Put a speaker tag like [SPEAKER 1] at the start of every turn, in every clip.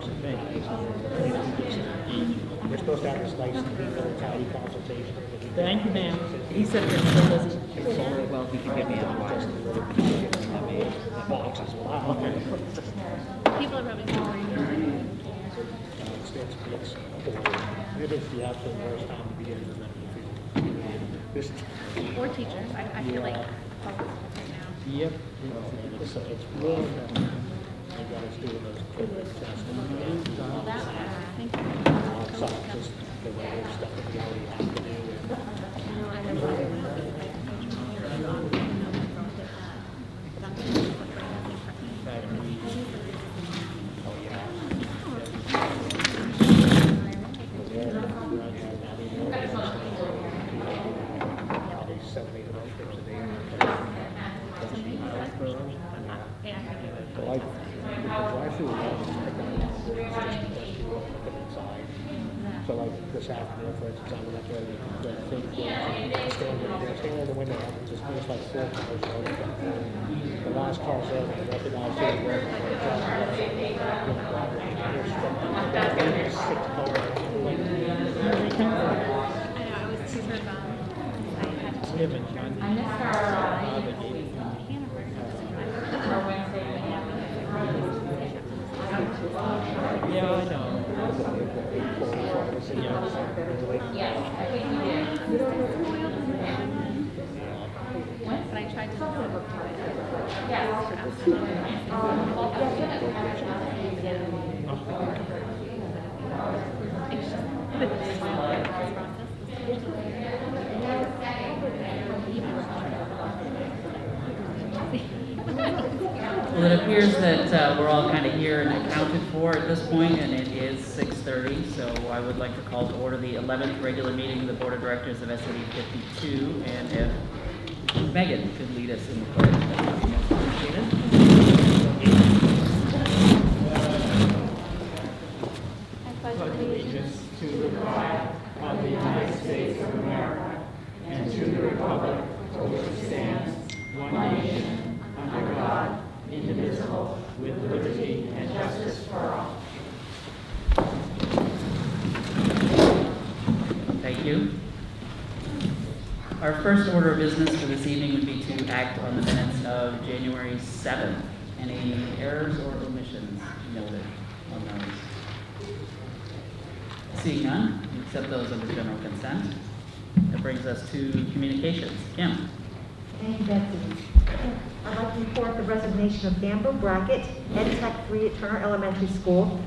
[SPEAKER 1] works with me. We're supposed to have this nice tidy consultation.
[SPEAKER 2] Thank you, ma'am. He said that still doesn't.
[SPEAKER 3] Well, he can give me otherwise.
[SPEAKER 1] Boxes. Wow.
[SPEAKER 4] People are probably so worried.
[SPEAKER 1] It is the absolute worst time to be in the medical field.
[SPEAKER 4] Or teachers. I feel like all of us right now.
[SPEAKER 2] Yep.
[SPEAKER 1] It's really they got us doing those COVID tests.
[SPEAKER 4] Well, that thank you.
[SPEAKER 1] Just the regular stuff that we already have to do.
[SPEAKER 4] I never
[SPEAKER 1] Oh yeah. So like this afternoon, for instance, I went up there, the thing was standing in the window, and just like 4 cars over. The last car's over, I recognized who it was. Six cars.
[SPEAKER 4] I was super bummed. I had to
[SPEAKER 2] We haven't done Yeah, I know.
[SPEAKER 4] But I tried to
[SPEAKER 3] Well, it appears that we're all kind of here and accounted for at this point, and it is 6:30, so I would like to call to order the 11th regular meeting of the Board of Directors of SAD 52, and if Megan could lead us in the pledge, that would be most appreciated.
[SPEAKER 4] I pledge allegiance
[SPEAKER 2] to the flag of the United States of America and to the republic for which it stands, one nation, under God, indivisible, with liberty and justice for all.
[SPEAKER 3] Thank you. Our first order of business for this evening would be to act on the minutes of January 7th. Any errors or omissions noted on those? Seeing none, we accept those under general consent. That brings us to communications. Kim.
[SPEAKER 5] Thank you, Betsy. I'd like to report the resignation of Amber Brackett, Ed Tech 3 at Turner Elementary School,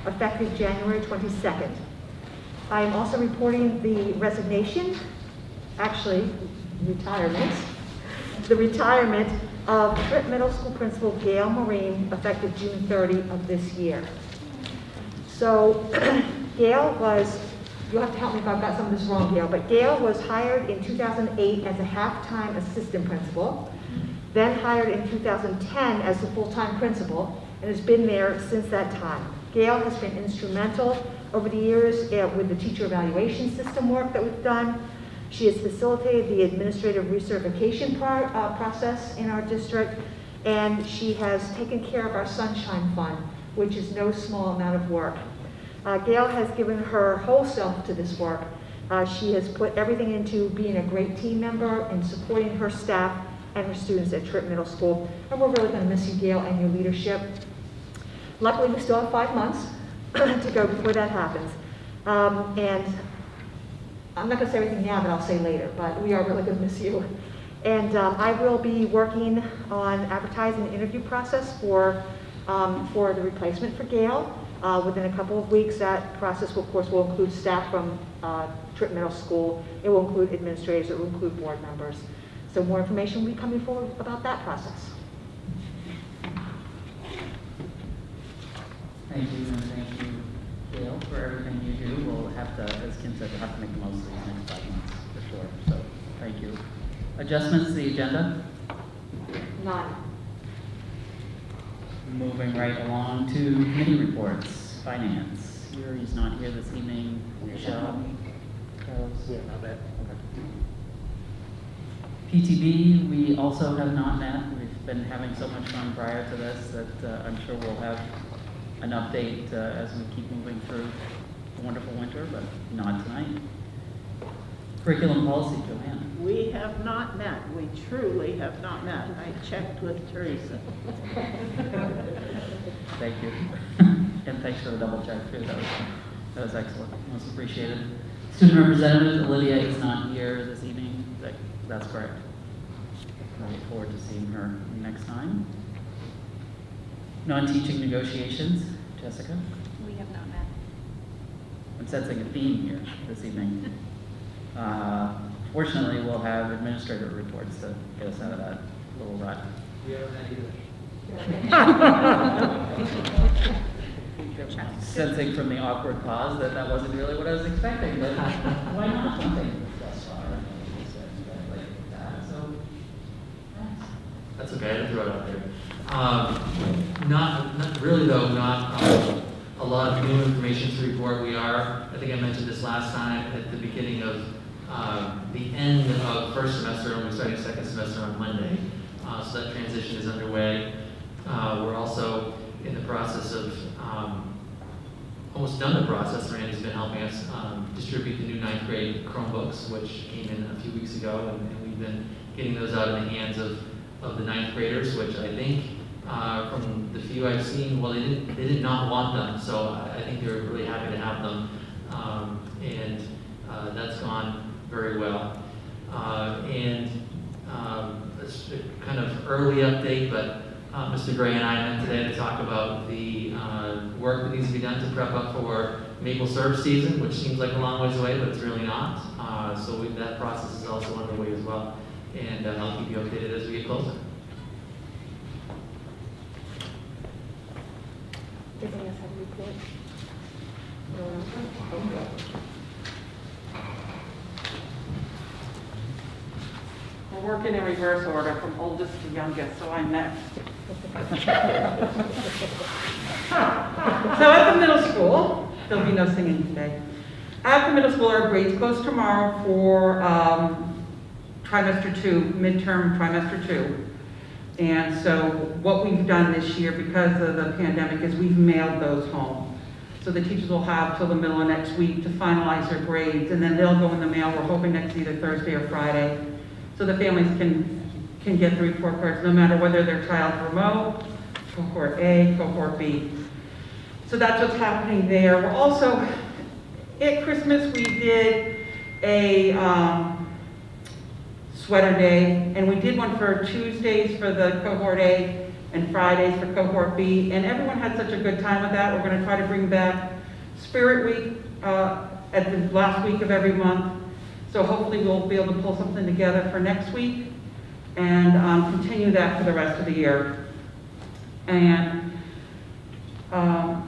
[SPEAKER 5] effective January 22nd. I am also reporting the resignation, actually, retirement, the retirement of Tripp Middle School Principal Gail Marine, effective June 30 of this year. So, Gail was, you'll have to help me if I've got some of this wrong, Gail, but Gail was hired in 2008 as a half-time assistant principal, then hired in 2010 as a full-time principal, and has been there since that time. Gail has been instrumental over the years with the teacher evaluation system work that we've done. She has facilitated the administrative recertification process in our district, and she has taken care of our Sunshine Fund, which is no small amount of work. Gail has given her whole self to this work. She has put everything into being a great team member and supporting her staff and her students at Tripp Middle School. And we're really going to miss you, Gail, and your leadership. Luckily, we still have 5 months to go before that happens. And I'm not going to say everything now, but I'll say later. But we are really going to miss you. And I will be working on advertising the interview process for the replacement for Gail. Within a couple of weeks, that process, of course, will include staff from Tripp Middle School. It will include administrators. It will include board members. So more information will be coming forward about that process.
[SPEAKER 3] Thank you, and thank you, Gail, for everything you do. We'll have to, as Kim said, we'll have to make the most of these next 5 months, for sure. So, thank you. Adjustments to the agenda?
[SPEAKER 5] None.
[SPEAKER 3] Moving right along to committee reports. Finance. Yuri's not here this evening. Michelle? Carlos?
[SPEAKER 1] Yeah, not bad.
[SPEAKER 3] PTB, we also have not met. We've been having so much fun prior to this that I'm sure we'll have an update as we keep moving through a wonderful winter, but not tonight. Curriculum policy, Joanne.
[SPEAKER 6] We have not met. We truly have not met. I checked with Teresa.
[SPEAKER 3] Thank you. And thanks for the double check too. That was excellent. Most appreciated. Student representative Olivia is not here this evening. That's correct. I look forward to seeing her next time. Non-teaching negotiations, Jessica.
[SPEAKER 4] We have not met.
[SPEAKER 3] I'm sensing a theme here this evening. Fortunately, we'll have administrator reports to get us out of that little rut.
[SPEAKER 2] We haven't had either.
[SPEAKER 3] Sensing from the awkward pause that that wasn't really what I was expecting, but why not something thus far? Like that, so, thanks.
[SPEAKER 7] That's okay, I didn't throw it out there. Not really though, not a lot of new information to report. I think I mentioned this last time at the beginning of the end of first semester, and we're starting second semester on Monday. So that transition is underway. We're also in the process of, almost done the process. Randy's been helping us distribute the new 9th grade Chromebooks, which came in a few weeks ago, and we've been getting those out in the hands of the 9th graders, which I think from the few I've seen, well, they did not want them, so I think they were really happy to have them, and that's gone very well. It's a kind of early update, but Mr. Gray and I met today to talk about the work that needs to be done to prep up for maple syrup season, which seems like a long ways away, but it's really not. So that process is also underway as well, and I'll keep you updated as we get closer.
[SPEAKER 5] Does anyone else have a report? No one else?
[SPEAKER 8] We're working in reverse order from oldest to youngest, so I'm next. So at the middle school, there'll be no singing today. At the middle school, our grades close tomorrow for trimester 2, midterm trimester 2. And so what we've done this year because of the pandemic is we've mailed those home. So the teachers will have till the middle of next week to finalize their grades, and then they'll go in the mail, we're hoping next either Thursday or Friday. So the families can get the report cards no matter whether their child's remote, cohort A, cohort B. So that's what's happening there. We're also, at Christmas, we did a sweater day, and we did one for Tuesdays for the cohort A and Fridays for cohort B, and everyone had such a good time with that. We're going to try to bring back Spirit Week at the last week of every month. So hopefully we'll be able to pull something together for next week and continue that for the rest of the year. And our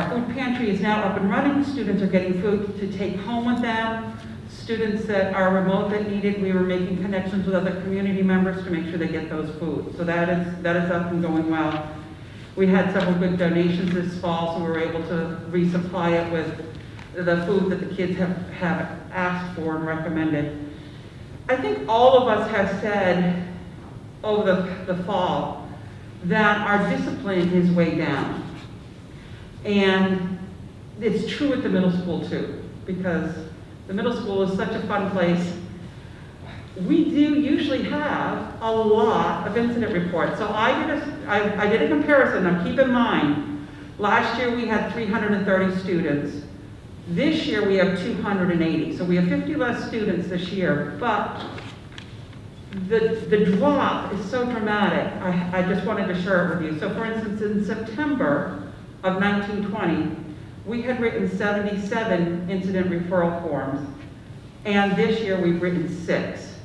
[SPEAKER 8] food pantry is now up and running. Students are getting food to take home with them. Students that are remote that need it, we were making connections with other community members to make sure they get those foods. So that is up and going well. We had several good donations this fall, so we were able to resupply it with the food that the kids have asked for and recommended. I think all of us have said over the fall that our discipline is way down. And it's true at the middle school too, because the middle school is such a fun place. We do usually have a lot of incident reports. So I did a comparison. Now keep in mind, last year we had 330 students. This year we have 280. So we have 50 less students this year, but the drop is so dramatic. I just wanted to share it with you. So for instance, in September of 1920, we had written 77 incident referral forms, and this year we've written 6.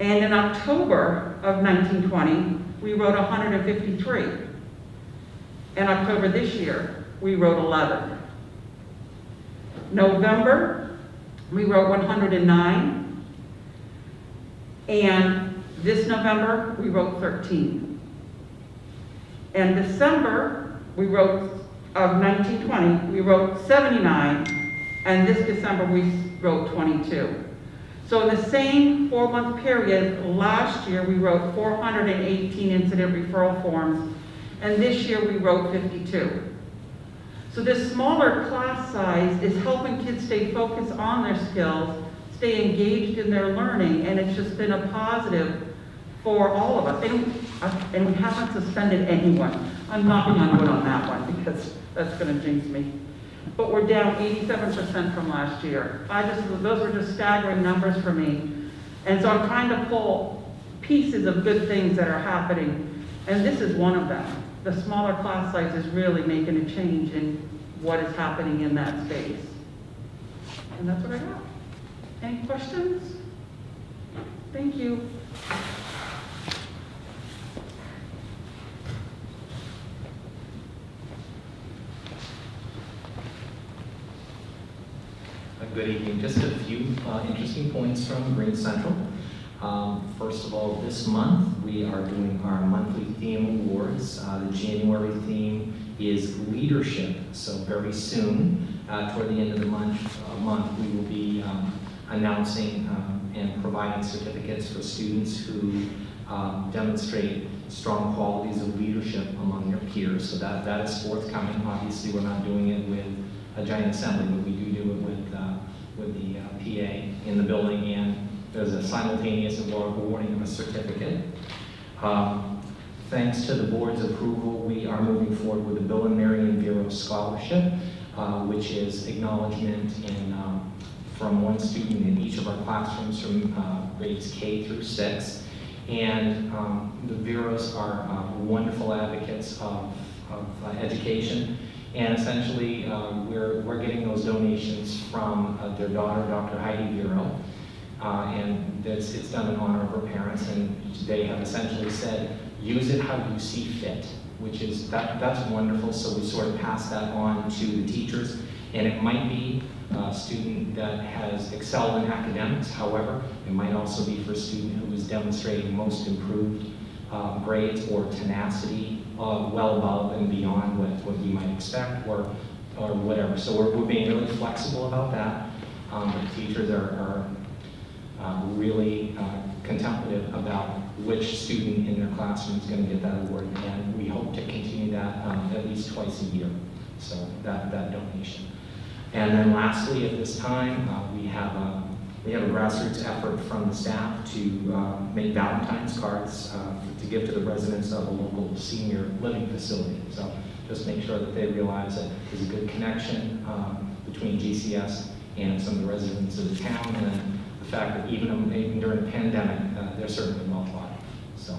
[SPEAKER 8] And in October of 1920, we wrote 153. In October this year, we wrote 11. November, we wrote 109. And this November, we wrote 13. And December, we wrote, of 1920, we wrote 79. And this December, we wrote 22. So in the same 4-month period, last year, we wrote 418 incident referral forms. and this year we wrote 52. So this smaller class size is helping kids stay focused on their skills, stay engaged in their learning, and it's just been a positive for all of us. And we haven't suspended anyone. I'm knocking on wood on that one because that's going to jinx me. But we're down 87% from last year. Those were just staggering numbers for me. And so I'm trying to pull pieces of good things that are happening, and this is one of them. The smaller class size is really making a change in what is happening in that space. And that's what I got. Any questions? Thank you.
[SPEAKER 9] Good evening. Just a few interesting points from Green Central. First of all, this month we are doing our monthly theme awards. The January theme is leadership. So very soon, toward the end of the month we will be announcing and providing certificates for students who demonstrate strong qualities of leadership among their peers. So that is forthcoming. Obviously, we're not doing it with a giant assembly, but we do it with the PA in the building, and there's a simultaneous awarding of a certificate. Thanks to the board's approval, we are moving forward with the Bill and Marion Vero Scholarship, which is acknowledgement from one student in each of our classrooms from grades K through 6. And the Veros are wonderful advocates of education. And essentially, we're getting those donations from their daughter, Dr. Heidi Vero, and it's done in honor of her parents. And they have essentially said, use it how you see fit, which is that's wonderful. So we sort of pass that on to the teachers, and it might be a student that has excelled in academics. However, it might also be for a student who is demonstrating most improved grades or tenacity well above and beyond what you might expect, or whatever. So we're being really flexible about that. The teachers are really contemplative about which student in their classroom is going to get that award, and we hope to continue that at least twice a year. So that donation. And then lastly, at this time, we have a grassroots effort from the staff to make Valentine's cards to give to the residents of a local senior living facility. So just make sure that they realize that there's a good connection between GCS and some of the residents of the town, and then the fact that even during the pandemic, they're certainly well thought of. So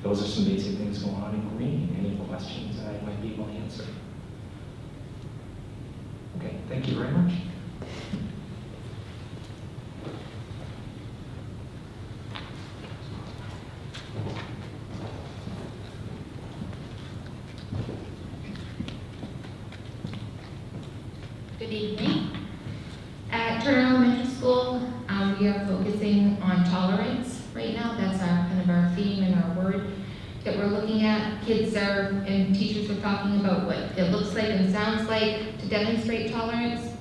[SPEAKER 9] those are some basic things going on in Green. Any questions that I might be able to answer? Okay, thank you very much.
[SPEAKER 10] Good evening. At Turner Elementary School, we are focusing on tolerance right now. That's our theme and our word that we're looking at. Kids and teachers are talking about what it looks like and sounds like to demonstrate tolerance.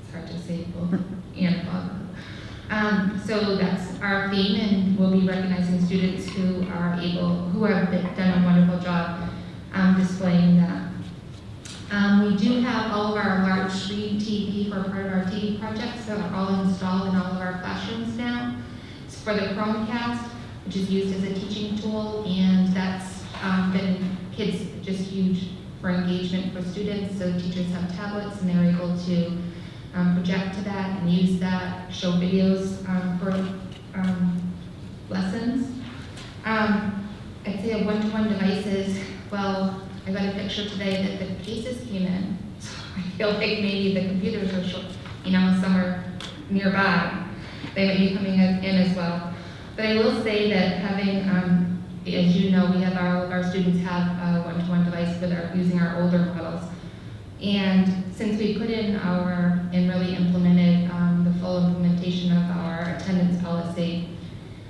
[SPEAKER 10] It's hard to say both and both. So that's our theme, and we'll be recognizing students who have done a wonderful job displaying that. We do have all of our large screen TV for part of our TV projects that are all installed in all of our classrooms now. It's for the Chromecast, which is used as a teaching tool, and that's been just huge for engagement for students. So teachers have tablets and they're able to project to that and use that, show videos for lessons. I'd say a one-to-one devices, well, I got a picture today that the cases came in. So I feel like maybe the computers are somewhere nearby. They might be coming in as well. But I will say that having, as you know, we have all of our students have a one-to-one device using our older models. And since we put in and really implemented the full implementation of our attendance policy,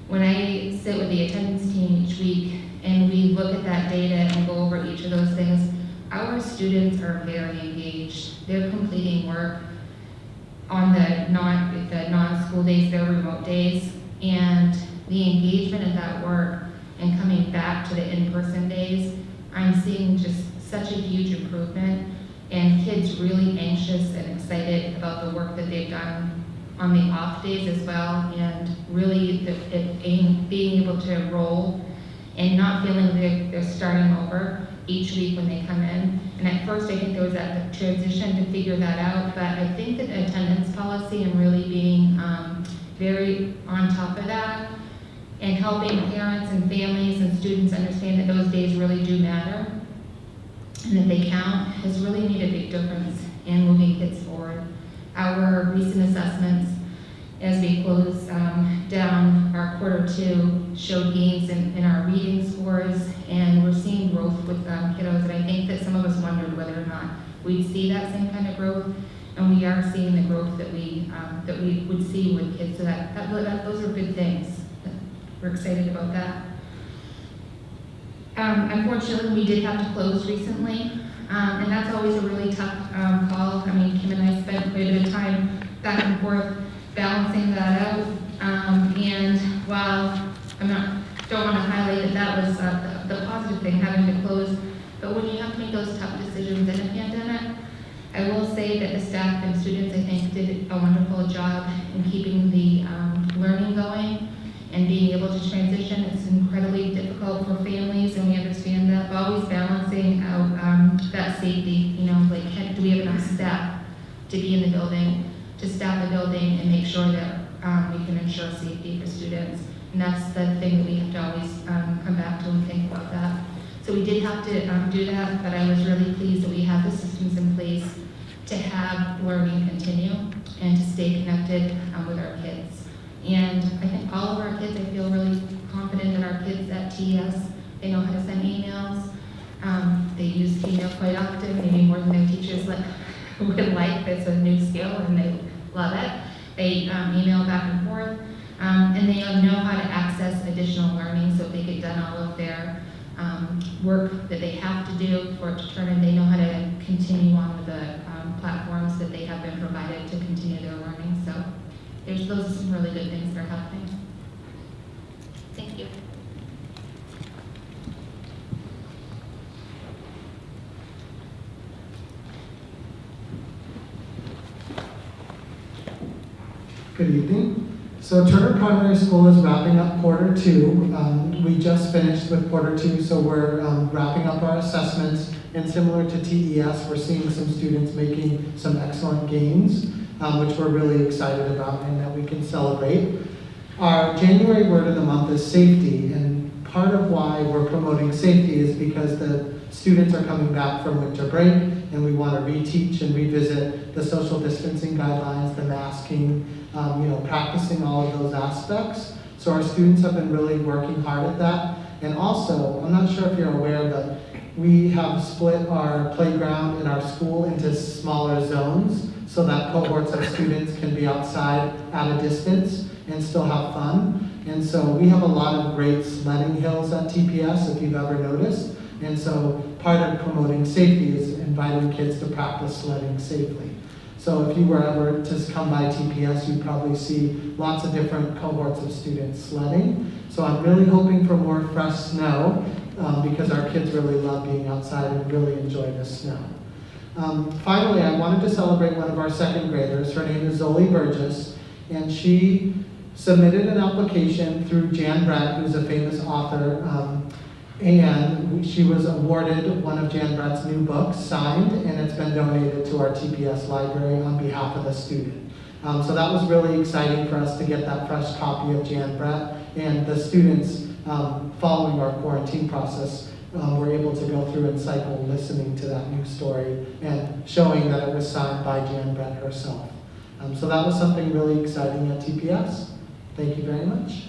[SPEAKER 10] when I sit with the attendance team each week and we look at that data and go over each of those things, our students are very engaged. They're completing work on the non-school days, their remote days, and the engagement of that work and coming back to the in-person days, I'm seeing just such a huge improvement, and kids really anxious and excited about the work that they've done on the off days as well, and really being able to enroll and not feeling they're starting over each week when they come in. And at first, I think there was that transition to figure that out, but I think that attendance policy and really being very on top of that and helping parents and families and students understand that those days really do matter and that they count has really made a big difference in moving kids forward. Our recent assessments, as we close down our Q2, showed gains in our reading scores, and we're seeing growth with kiddos, and I think that some of us wondered whether or not we'd see that same kind of growth, and we are seeing the growth that we would see with kids, so those are good things. We're excited about that. Unfortunately, we did have to close recently, and that's always a really tough call. I mean, Kim and I spent quite a bit of time back and forth balancing that out. And while don't want to highlight that was the positive thing, having to close, but when you have to make those tough decisions in a pandemic, I will say that the staff and students, I think, did a wonderful job in keeping the learning going and being able to transition. It's incredibly difficult for families, and we understand that, but always balancing out that safety, do we have enough staff to be in the building, to staff the building and make sure that we can ensure safety for students. And that's the thing that we have to always come back to and think about that. So we did have to do that, but I was really pleased that we have the systems in place to have learning continue and to stay connected with our kids. And I think all of our kids, I feel really confident in our kids at TES. They know how to send emails. They use email quite often, maybe more than their teachers would like. It's a new skill and they love it. They email back and forth, and they know how to access additional learning. So if they get done all of their work that they have to do for it to turn in, they know how to continue on with the platforms that they have been provided to continue their learning. So those are some really good things that are happening. Thank you.
[SPEAKER 11] Good evening. So Turner Primary School is wrapping up Q2. We just finished with Q2, so we're wrapping up our assessments. And similar to TES, we're seeing some students making some excellent gains, which we're really excited about and that we can celebrate. Our January word of the month is safety, and part of why we're promoting safety is because the students are coming back from winter break, and we want to reteach and revisit the social distancing guidelines, the masking, practicing all of those aspects. So our students have been really working hard at that. And also, I'm not sure if you're aware, but we have split our playground in our school into smaller zones so that cohorts of students can be outside at a distance and still have fun. And so we have a lot of great sledding hills at TPS, if you've ever noticed. And so part of promoting safety is inviting kids to practice sledding safely. So if you were ever to come by TPS, you'd probably see lots of different cohorts of students sledding. So I'm really hoping for more fresh snow because our kids really love being outside and really enjoy the snow. Finally, I wanted to celebrate one of our second graders. Her name is Zoe Burgess, and she submitted an application through Jan Brett, who's a famous author, and she was awarded one of Jan Brett's new books, signed, and it's been donated to our TPS library on behalf of the student. So that was really exciting for us to get that fresh copy of Jan Brett, and the students, following our quarantine process, were able to go through and cycle listening to that new story and showing that it was signed by Jan Brett herself. So that was something really exciting at TPS. Thank you very much.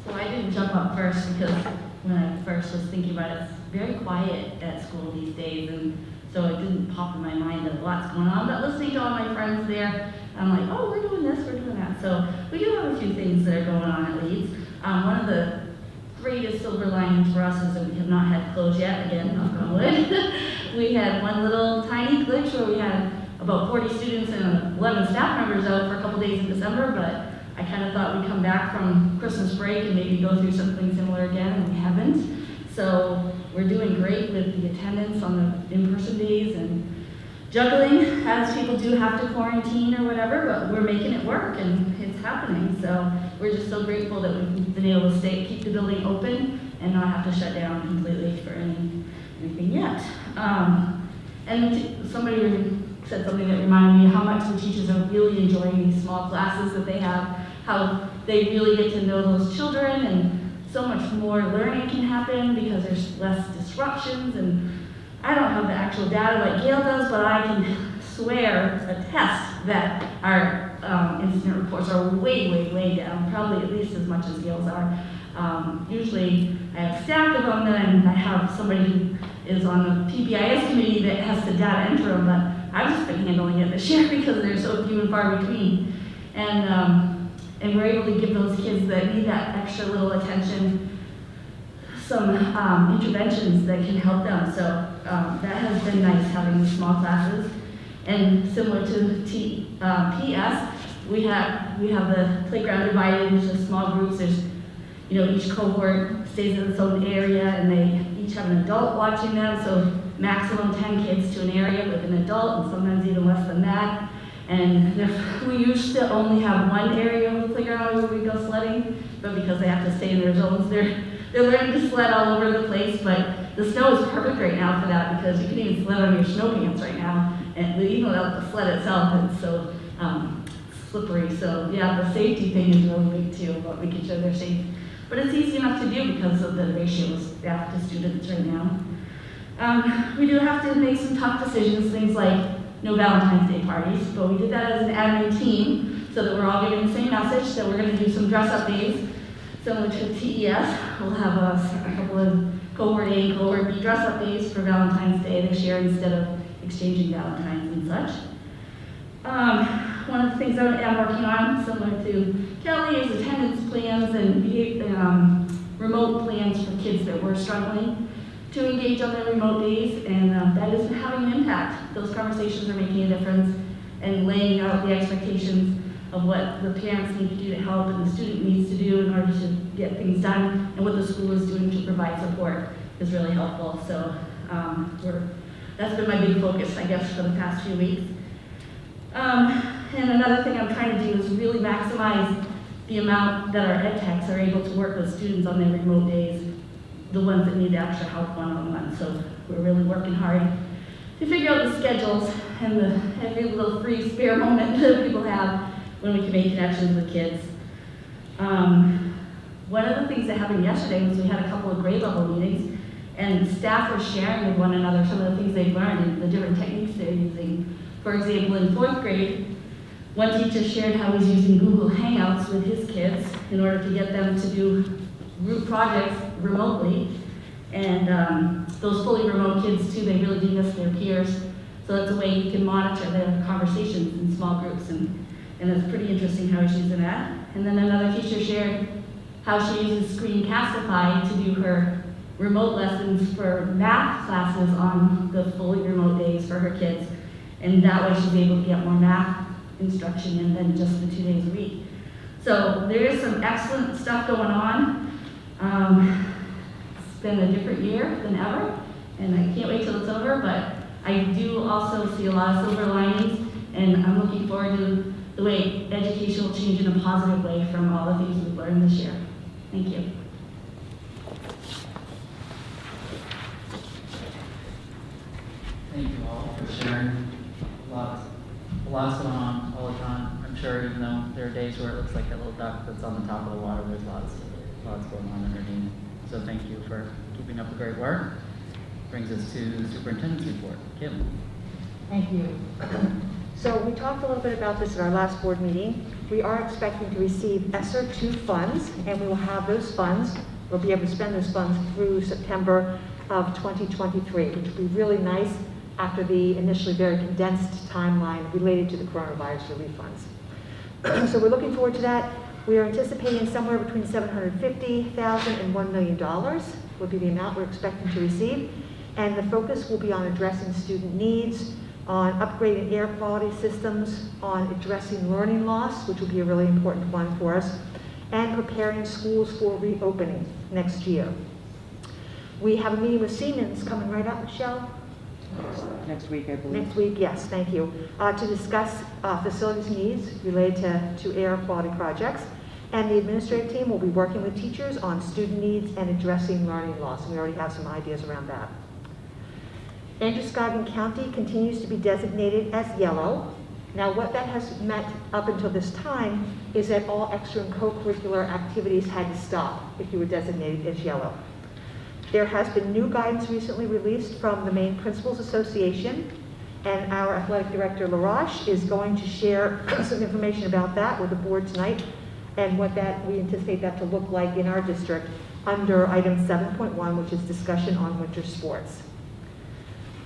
[SPEAKER 12] So I didn't jump up first because when I first was thinking about it, it's very quiet at school these days, and so it didn't pop in my mind that lots going on. But listening to all my friends there, I'm like, oh, we're doing this, we're doing that. So we do have a few things that are going on at Leeds. One of the greatest silver linings for us is that we have not had close yet, again, knock on wood. We had one little tiny glitch where we had about 40 students and 11 staff members out for a couple days in December, but I kind of thought we'd come back from Christmas break and maybe go through something similar again, and we haven't. So we're doing great with the attendance on the in-person days and juggling, as people do have to quarantine or whatever, but we're making it work and it's happening. So we're just so grateful that we've been able to keep the building open and not have to shut down completely for anything yet. Somebody said something that reminded me how much the teachers are really enjoying these small classes that they have, how they really get to know those children, and so much more learning can happen because there's less disruptions. And I don't have the actual data like Gail does, but I can attest that our incident reports are way down, probably at least as much as Gail's are. Usually I have staff of them, and I have somebody who is on the PBIS committee that has to data enter them, but I've just been handling it this year because they're so few and far between. And we're able to give those kids that need that extra little attention some interventions that can help them. So that has been nice, having these small classes. And similar to PS, we have the playground divided into small groups. There's, each cohort stays in its own area, and they each have an adult watching them. So maximum 10 kids to an area with an adult, and sometimes even less than that. And we used to only have one area of the playground where we go sledding, but because they have to stay in their zones, they're learning to sled all over the place. But the snow is perfect right now for that, because you can even sled on your snow pants right now, and even without the sled itself, it's so slippery. So yeah, the safety thing is really big too, about making sure they're safe. But it's easy enough to do because of the ratio of staff to students right now. We do have to make some tough decisions, things like no Valentine's Day parties, but we did that as an admin team so that we're all giving the same message. So we're going to do some dress-up days, similar to TES. We'll have a couple of cohort A and cohort B dress-up days for Valentine's Day this year instead of exchanging Valentines and such. One of the things I am working on, similar to Kelly, is attendance plans and remote plans for kids that were struggling to engage on their remote days, and that is having an impact. Those conversations are making a difference, and laying out the expectations of what the parents need to do to help and the student needs to do in order to get things done, and what the school is doing to provide support is really helpful. So that's been my big focus, I guess, for the past few weeks. And another thing I'm trying to do is really maximize the amount that our ed techs are able to work with students on their remote days, the ones that need extra help one-on-one. So we're really working hard to figure out the schedules and every little free spare moment that people have when we can make connections with kids. One of the things that happened yesterday was we had a couple of grade level meetings, and staff were sharing with one another some of the things they've learned and the different techniques they're using. For example, in 4th grade, one teacher shared how he's using Google Hangouts with his kids in order to get them to do group projects remotely. And those fully remote kids too, they really do miss their peers. So that's a way you can monitor their conversations in small groups, and it's pretty interesting how she's using that. And then another teacher shared how she uses Screencastify to do her remote lessons for math classes on the fully remote days for her kids. And that way she's able to get more math instruction in than just the 2 days a week. So there is some excellent stuff going on. It's been a different year than ever, and I can't wait till it's over, but I do also see a lot of silver linings, and I'm looking forward to the way education will change in a positive way from all the things we've learned this year. Thank you.
[SPEAKER 3] Thank you all for sharing. Lots going on all the time. I'm sure, even though there are days where it looks like that little duck that's on the top of the water, there's lots going on underneath. So thank you for keeping up the great work. Brings us to the superintendent's report. Kim.
[SPEAKER 5] Thank you. So we talked a little bit about this at our last board meeting. We are expecting to receive ESSER 2 funds, and we will have those funds. We'll be able to spend those funds through September of 2023, which will be really nice after the initially very condensed timeline related to the coronavirus relief funds. So we're looking forward to that. We are anticipating somewhere between $750,000 and $1 million would be the amount we're expecting to receive. And the focus will be on addressing student needs, on upgrading air quality systems, on addressing learning loss, which will be a really important one for us, and preparing schools for reopening next year. We have a meeting with Siemens coming right up, Michelle?
[SPEAKER 3] Next week, I believe.
[SPEAKER 5] Next week, yes, thank you, to discuss facilities needs related to air quality projects. And the administrative team will be working with teachers on student needs and addressing learning loss. We already have some ideas around that. Androscoggin County continues to be designated as yellow. Now, what that has meant up until this time is that all extra and co-curricular activities had to stop if you were designated as yellow. There has been new guidance recently released from the Maine Principals Association, and our athletic director, LaRoche, is going to share some information about that with the board tonight and what that we anticipate that to look like in our district under item 7.1, which is discussion on winter sports.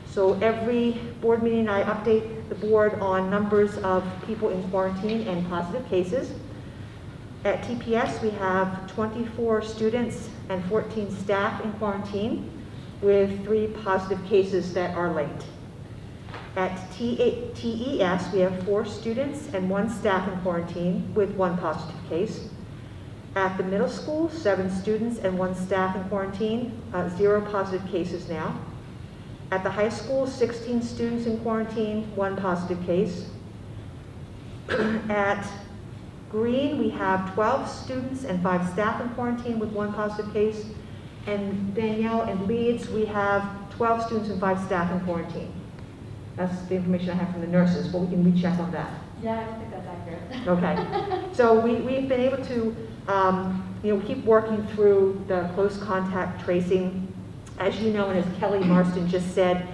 [SPEAKER 5] So every board meeting, I update the board on numbers of people in quarantine and positive cases. At TPS, we have 24 students and 14 staff in quarantine with 3 positive cases that are linked. At TES, we have 4 students and 1 staff in quarantine with 1 positive case. At the middle school, 7 students and 1 staff in quarantine, 0 positive cases now. At the high school, 16 students in quarantine, 1 positive case. At Green, we have 12 students and 5 staff in quarantine with 1 positive case. And Danielle and Leeds, we have 12 students and 5 staff in quarantine. That's the information I have from the nurses, but we can recheck on that.
[SPEAKER 4] Yeah, I think that's accurate.
[SPEAKER 5] Okay. So we've been able to, keep working through the close contact tracing. As you know, and as Kelly Marston just said,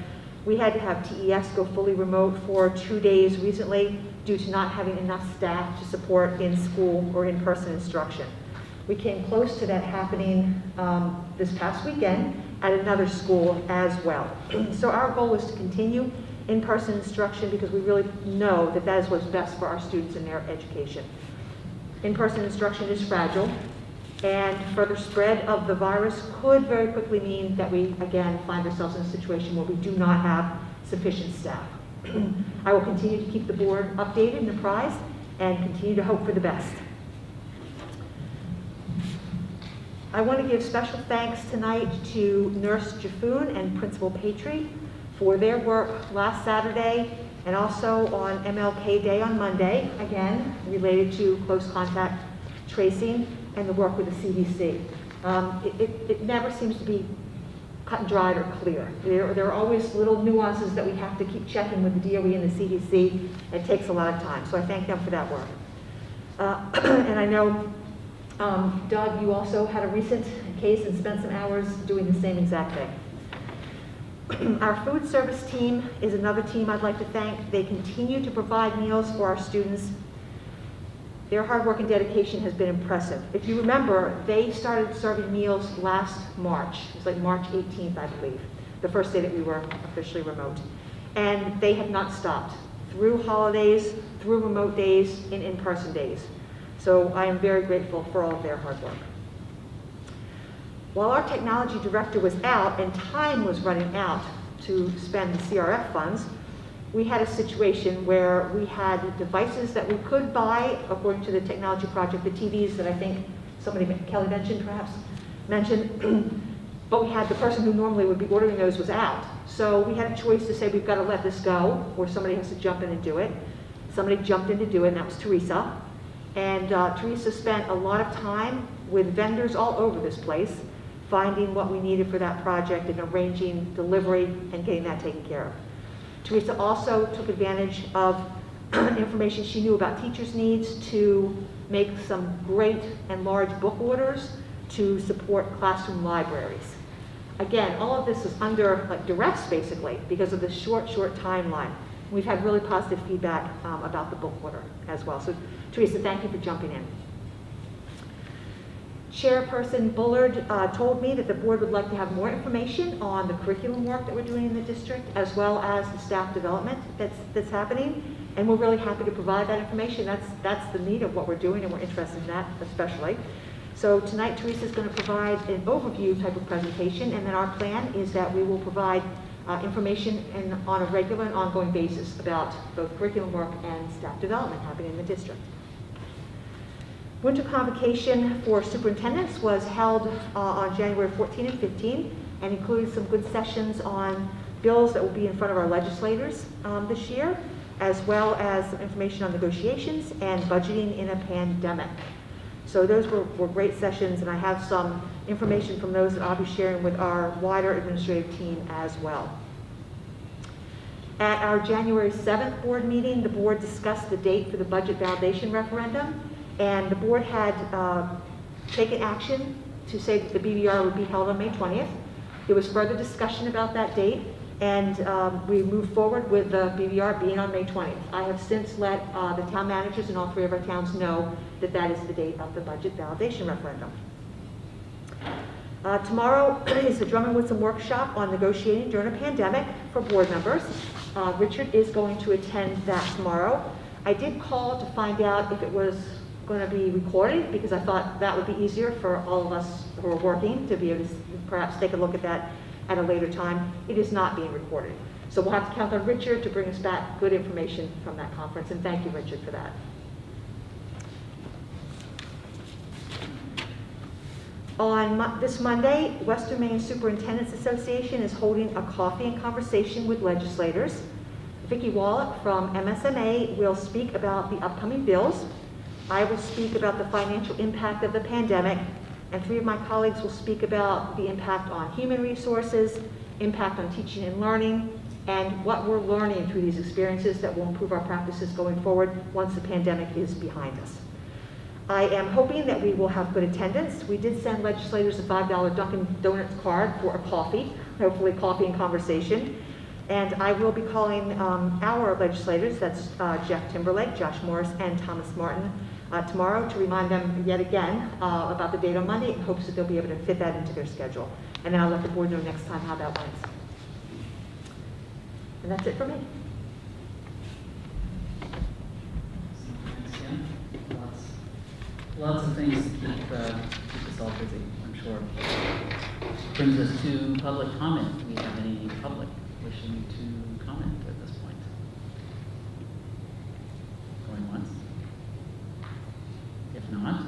[SPEAKER 5] we had to have TES go fully remote for 2 days recently due to not having enough staff to support in school or in-person instruction. We came close to that happening this past weekend at another school as well. So our goal is to continue in-person instruction because we really know that that is what's best for our students and their education. In-person instruction is fragile, and further spread of the virus could very quickly mean that we, again, find ourselves in a situation where we do not have sufficient staff. I will continue to keep the board updated and apprised and continue to hope for the best. I want to give special thanks tonight to Nurse Jaffoon and Principal Patry for their work last Saturday and also on MLK Day on Monday, again, related to close contact tracing and the work with the CDC. It never seems to be cut and dried or clear. There are always little nuances that we have to keep checking with the DOE and the CDC. It takes a lot of time, so I thank them for that work. And I know, Doug, you also had a recent case and spent some hours doing the same exact thing. Our food service team is another team I'd like to thank. They continue to provide meals for our students. Their hard work and dedication has been impressive. If you remember, they started serving meals last March. It was like March 18th, I believe, the first day that we were officially remote. And they have not stopped through holidays, through remote days, and in-person days. So I am very grateful for all of their hard work. While our technology director was out and time was running out to spend the CRF funds, we had a situation where we had devices that we could buy according to the technology project, the TVs that I think somebody, Kelly mentioned, but we had the person who normally would be ordering those was out. So we had a choice to say we've got to let this go or somebody has to jump in and do it. Somebody jumped in to do it, and that was Teresa. And Teresa spent a lot of time with vendors all over this place, finding what we needed for that project and arranging delivery and getting that taken care of. Teresa also took advantage of information she knew about teachers' needs to make some great and large book orders to support classroom libraries. Again, all of this is under duress, basically, because of the short timeline. We've had really positive feedback about the book order as well. So, Teresa, thank you for jumping in. Chairperson Bullard told me that the board would like to have more information on the curriculum work that we're doing in the district, as well as the staff development that's happening, and we're really happy to provide that information. That's the need of what we're doing, and we're interested in that especially. So tonight, Teresa is going to provide an overview type of presentation, and then our plan is that we will provide information on a regular and ongoing basis about both curriculum work and staff development happening in the district. Winter convocation for superintendents was held on January 14 and 15 and included some good sessions on bills that will be in front of our legislators this year, as well as some information on negotiations and budgeting in a pandemic. So those were great sessions, and I have some information from those that I'll be sharing with our wider administrative team as well. At our January 7th board meeting, the board discussed the date for the budget validation referendum, and the board had taken action to say that the BVR would be held on May 20th. There was further discussion about that date, and we moved forward with the BVR being on May 20th. I have since let the town managers in all 3 of our towns know that that is the date of the budget validation referendum. Tomorrow is the Drummond Woodson workshop on negotiating during a pandemic for board members. Richard is going to attend that tomorrow. I did call to find out if it was going to be recorded, because I thought that would be easier for all of us who are working to be able to perhaps take a look at that at a later time. It is not being recorded. So we'll have to count on Richard to bring us back good information from that conference, and thank you, Richard, for that. On this Monday, Western Maine Superintendents Association is holding a coffee and conversation with legislators. Vicki Wallach from MSMA will speak about the upcoming bills. I will speak about the financial impact of the pandemic, and 3 of my colleagues will speak about the impact on human resources, impact on teaching and learning, and what we're learning through these experiences that will improve our practices going forward once the pandemic is behind us. I am hoping that we will have good attendance. We did send legislators a $5 Dunkin' Donuts card for a coffee, hopefully coffee and conversation. And I will be calling our legislators, that's Jeff Timberlake, Josh Morris, and Thomas Martin, tomorrow to remind them yet again about the date on Monday, in hopes that they'll be able to fit that into their schedule. And then I'll let the board know next time how that went. And that's it for me.
[SPEAKER 3] Thanks, Jen. Lots of things to keep us all busy, I'm sure. Brings us to public comment. Do we have any public wishing to comment at this point? Going once? If not,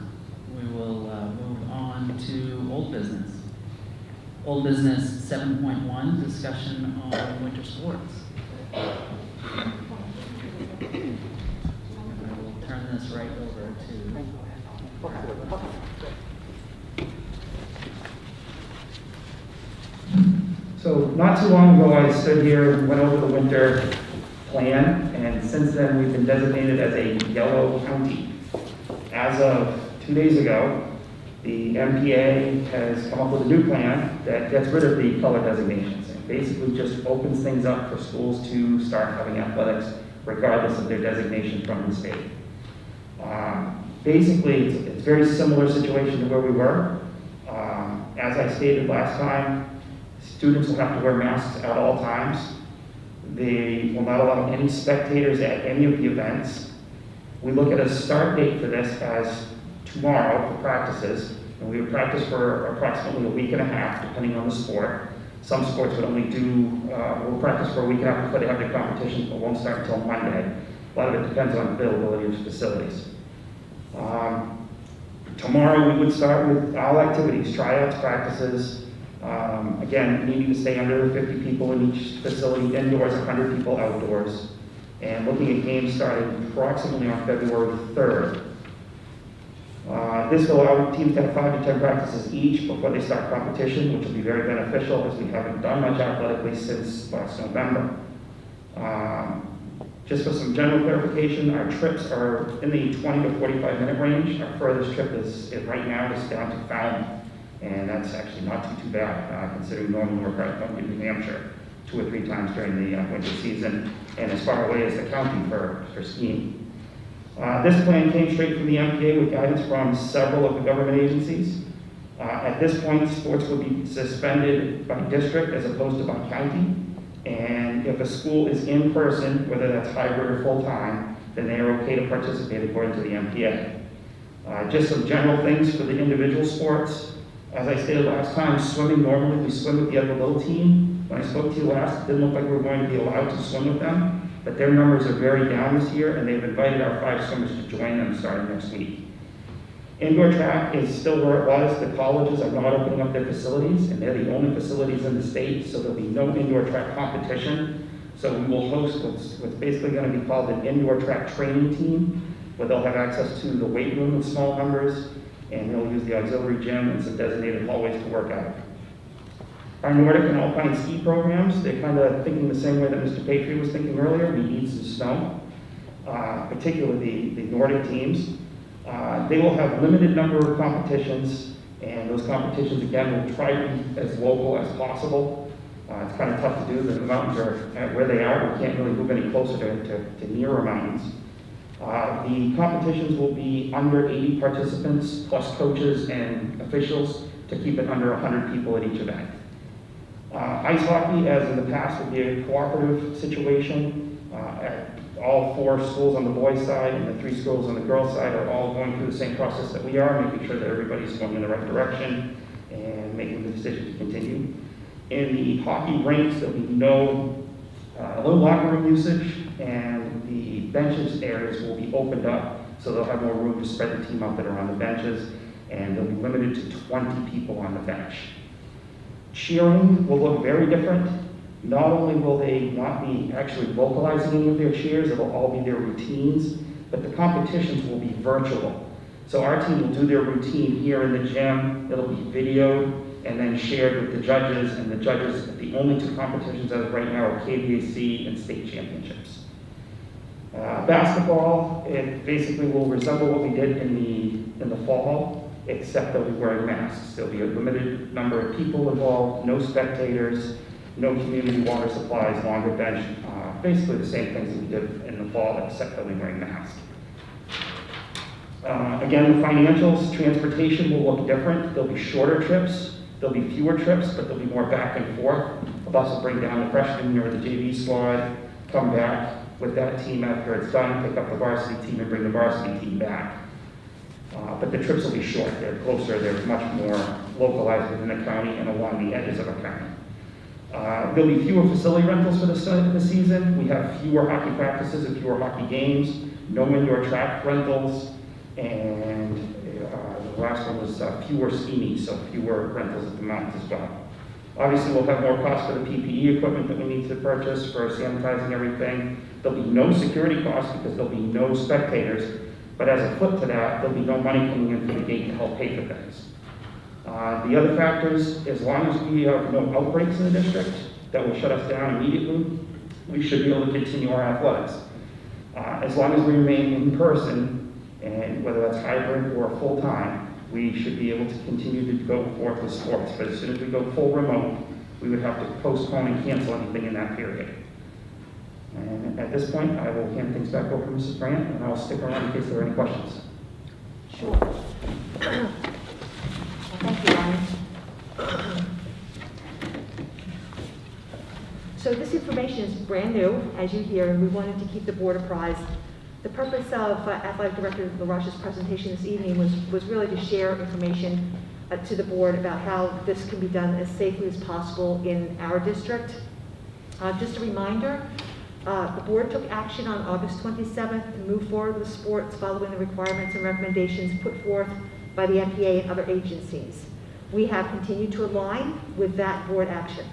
[SPEAKER 3] we will move on to old business. Old business 7.1, discussion on winter sports. I will turn this right over to...
[SPEAKER 13] So not too long ago, I stood here and went over the winter plan, and since then we've been designated as a yellow county. As of 2 days ago, the MPA has come up with a new plan that gets rid of the color designations and basically just opens things up for schools to start having athletics regardless of their designation from the state. Basically, it's a very similar situation to where we were. As I stated last time, students will have to wear masks at all times. They will not allow any spectators at any of the events. We look at a start date for this as tomorrow for practices, and we would practice for approximately a week and a half, depending on the sport. Some sports would only will practice for a week and a half before they have their competitions, but won't start until Monday. A lot of it depends on availability of facilities. Tomorrow we would start with all activities, tryouts, practices. Again, needing to stay under 50 people in each facility, indoors, 100 people outdoors. And looking at games starting approximately on February 3rd. This will allow teams to have 5 to 10 practices each before they start competition, which will be very beneficial as we haven't done much athletically since last November. Just for some general clarification, our trips are in the 20 to 45 minute range. Our furthest trip is right now is down to Falmouth, and that's actually not too bad, considering normally we're going to New Hampshire 2 or 3 times during the winter season, and as far away as the county for skiing. This plan came straight from the MPA with guidance from several of the government agencies. At this point, sports would be suspended by district as opposed to by county. And if a school is in person, whether that's hybrid or full-time, then they are okay to participate according to the MPA. Just some general things for the individual sports. As I stated last time, swimming, normally we swim with the other little team. When I spoke to you last, it didn't look like we were going to be allowed to swim with them, but their numbers are very down this year, and they've invited our 5 swimmers to join them starting next week. Indoor track is still where it was. The colleges are not opening up their facilities, and they're the only facilities in the state, so there'll be no indoor track competition. So we will host what's basically going to be called an indoor track training team, where they'll have access to the weight room in small numbers, and they'll use the auxiliary gym and some designated hallways to work out. Our Nordic and Alpine ski programs, they're kind of thinking the same way that Mr. Patriot was thinking earlier. We need some snow, particularly the Nordic teams. They will have limited number of competitions, and those competitions, again, will try to be as local as possible. It's kind of tough to do. The mountains are where they are. We can't really move any closer to nearer mountains. The competitions will be under 80 participants, plus coaches and officials, to keep it under 100 people at each event. Ice hockey, as in the past, will be a cooperative situation. All 4 schools on the boys' side and the 3 schools on the girls' side are all going through the same process that we are, making sure that everybody's going in the right direction and making the decision to continue. In the hockey rinks, there'll be no locker room usage, and the benches areas will be opened up, so they'll have more room to spread the team out that are on the benches, and they'll be limited to 20 people on the bench. Cheering will look very different. Not only will they not be actually vocalizing any of their cheers, it'll all be their routines, but the competitions will be virtual. So our team will do their routine here in the gym, it'll be videoed and then shared with the judges, and the judges, the only 2 competitions as of right now are KVAC and state championships. Basketball, it basically will resemble what we did in the fall, except they'll be wearing masks. There'll be a limited number of people involved, no spectators, no community water supplies, longer bench, basically the same things that we did in the fall, except they'll be wearing masks. Again, the financials, transportation will look different. There'll be shorter trips, there'll be fewer trips, but there'll be more back and forth. The bus will bring down the freshman or the JV squad, come back with that team after it's done, pick up the varsity team and bring the varsity team back. But the trips will be short, they're closer, they're much more localized within the county and along the edges of a county. There'll be fewer facility rentals for the season. We have fewer hockey practices and fewer hockey games, no indoor track rentals, and the last one was fewer ski meets, so fewer rentals at the mountains as well. Obviously, we'll have more costs for the PPE equipment that we need to purchase for sanitizing everything. There'll be no security costs because there'll be no spectators, but as a flip to that, there'll be no money coming in from the gate to help pay for things. The other factors, as long as we have no outbreaks in the district that will shut us down immediately, we should be able to continue our athletics. As long as we remain in person, and whether that's hybrid or full-time, we should be able to continue to go forth with sports. But as soon as we go full remote, we would have to postpone and cancel anything in that period. And at this point, I will hand things back over to Mrs. Brandt, and I'll stick around in case there are any questions.
[SPEAKER 5] Sure. Thank you, Ryan. So this information is brand new, as you hear, and we wanted to keep the board apprised. The purpose of Athletic Director LaRoche's presentation this evening was really to share information to the board about how this can be done as safely as possible in our district. Just a reminder, the board took action on August 27th to move forward with sports following the requirements and recommendations put forth by the MPA and other agencies. We have continued to align with that board action.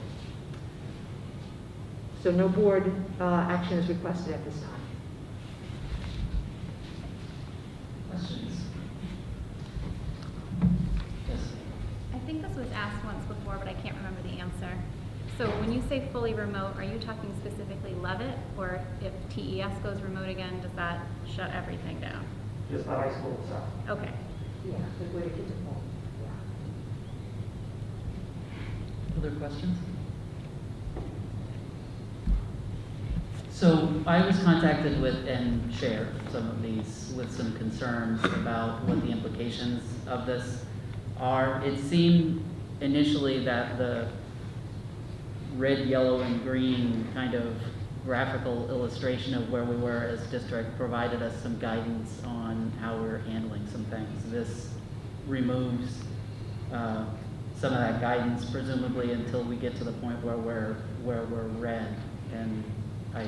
[SPEAKER 5] So no board action is requested at this time.
[SPEAKER 3] Questions? Yes.
[SPEAKER 4] I think this was asked once before, but I can't remember the answer. So when you say fully remote, are you talking specifically Levitt, or if TES goes remote again, does that shut everything down?
[SPEAKER 13] Just the high school itself.
[SPEAKER 4] Okay.
[SPEAKER 5] Yeah, the way to get to home.
[SPEAKER 3] Other questions? So I was contacted with and shared some of these with some concerns about what the implications of this are. It seemed initially that the red, yellow, and green kind of graphical illustration of where we were as district provided us some guidance on how we're handling some things. This removes some of that guidance, presumably until we get to the point where we're red. And I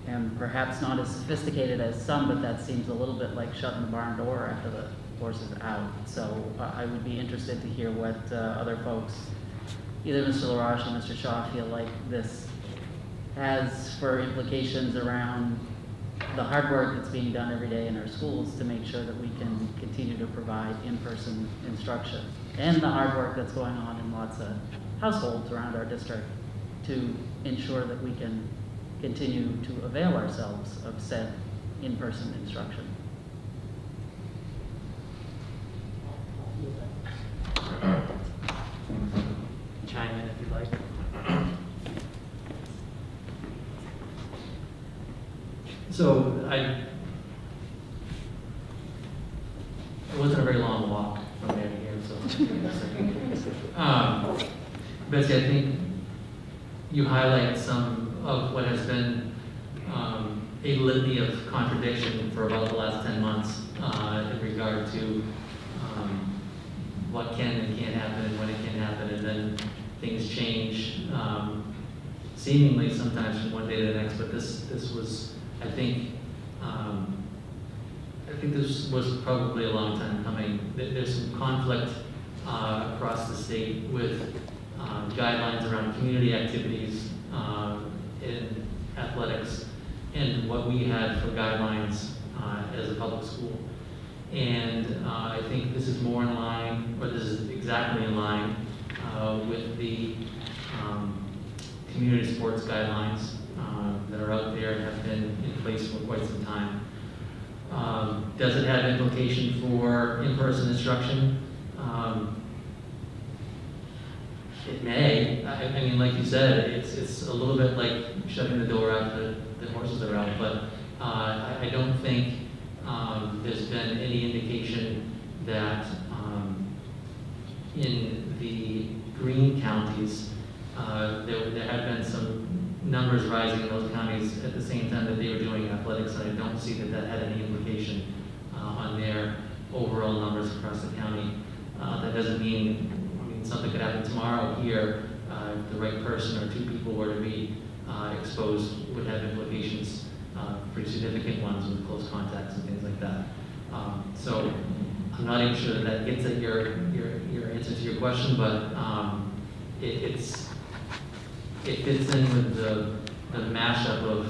[SPEAKER 3] am perhaps not as sophisticated as some, but that seems a little bit like shutting the barn door after the horse is out. So I would be interested to hear what other folks, either Mr. LaRoche or Mr. Shaw, feel like this has for implications around the hard work that's being done every day in our schools to make sure that we can continue to provide in-person instruction, and the hard work that's going on in lots of households around our district to ensure that we can continue to avail ourselves of said in-person instruction.
[SPEAKER 7] Chime in if you'd like. So it wasn't a very long walk from there to here, so. Betsy, I think you highlight some of what has been a litany of contradiction for about the last 10 months in regard to what can and can't happen and when it can happen, and then things change seemingly sometimes from one day to the next. But this was, I think this was probably a long time coming. There's some conflict across the state with guidelines around community activities in athletics and what we had for guidelines as a public school. And I think this is more in line, or this is exactly in line with the community sports guidelines that are out there and have been in place for quite some time. Does it have implication for in-person instruction? It may. I mean, like you said, it's a little bit like shutting the door after the horses are out, but I don't think there's been any indication that in the green counties, there had been some numbers rising in those counties at the same time that they were doing athletics, and I don't see that that had any implication on their overall numbers across the county. That doesn't mean, something could happen tomorrow here, if the right person or two people were to be exposed, would have implications, pretty significant ones with close contacts and things like that. So I'm not even sure that gets at your answer to your question, but it fits in with the mashup of,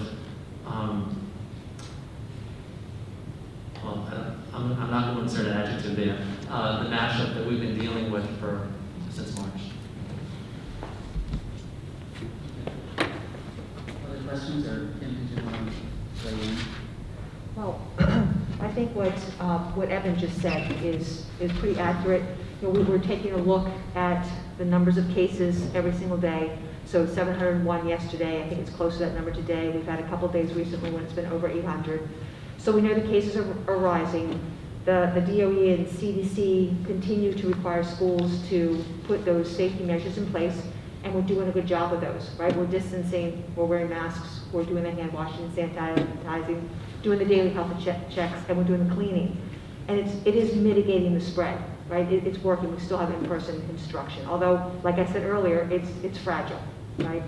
[SPEAKER 7] I'm not going to insert an adjective there, the mashup that we've been dealing with since March.
[SPEAKER 3] Other questions, or Kim, did you want to weigh in?
[SPEAKER 5] Well, I think what Evan just said is pretty accurate. We were taking a look at the numbers of cases every single day. So 701 yesterday, I think it's close to that number today. We've had a couple of days recently when it's been over 800. So we know the cases are rising. The DOE and CDC continue to require schools to put those safety measures in place, and we're doing a good job of those, right? We're distancing, we're wearing masks, we're doing the hand washing, sanitizing, doing the daily health checks, and we're doing the cleaning. And it is mitigating the spread, right? It's working. We still have in-person instruction, although, like I said earlier, it's fragile, right?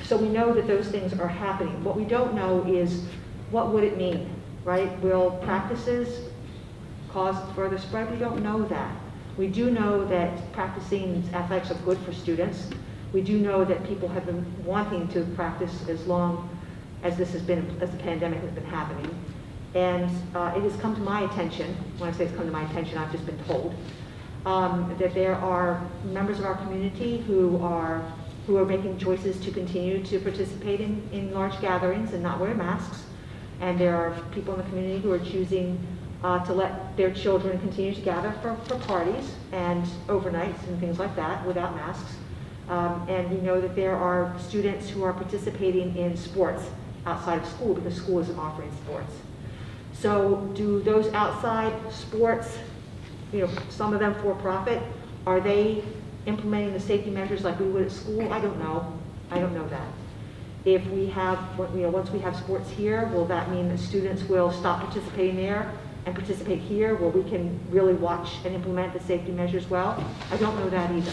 [SPEAKER 5] So we know that those things are happening. What we don't know is what would it mean, right? Will practices cause further spread? We don't know that. We do know that practicing athletics are good for students. We do know that people have been wanting to practice as long as as the pandemic has been happening. And it has come to my attention, when I say it's come to my attention, I've just been told, that there are members of our community who are making choices to continue to participate in large gatherings and not wear masks. And there are people in the community who are choosing to let their children continue to gather for parties and overnights and things like that without masks. And we know that there are students who are participating in sports outside of school because school isn't offering sports. So do those outside sports, some of them for profit, are they implementing the safety measures like we would at school? I don't know. I don't know that. If we have, once we have sports here, will that mean that students will stop participating there and participate here where we can really watch and implement the safety measures well? I don't know that either,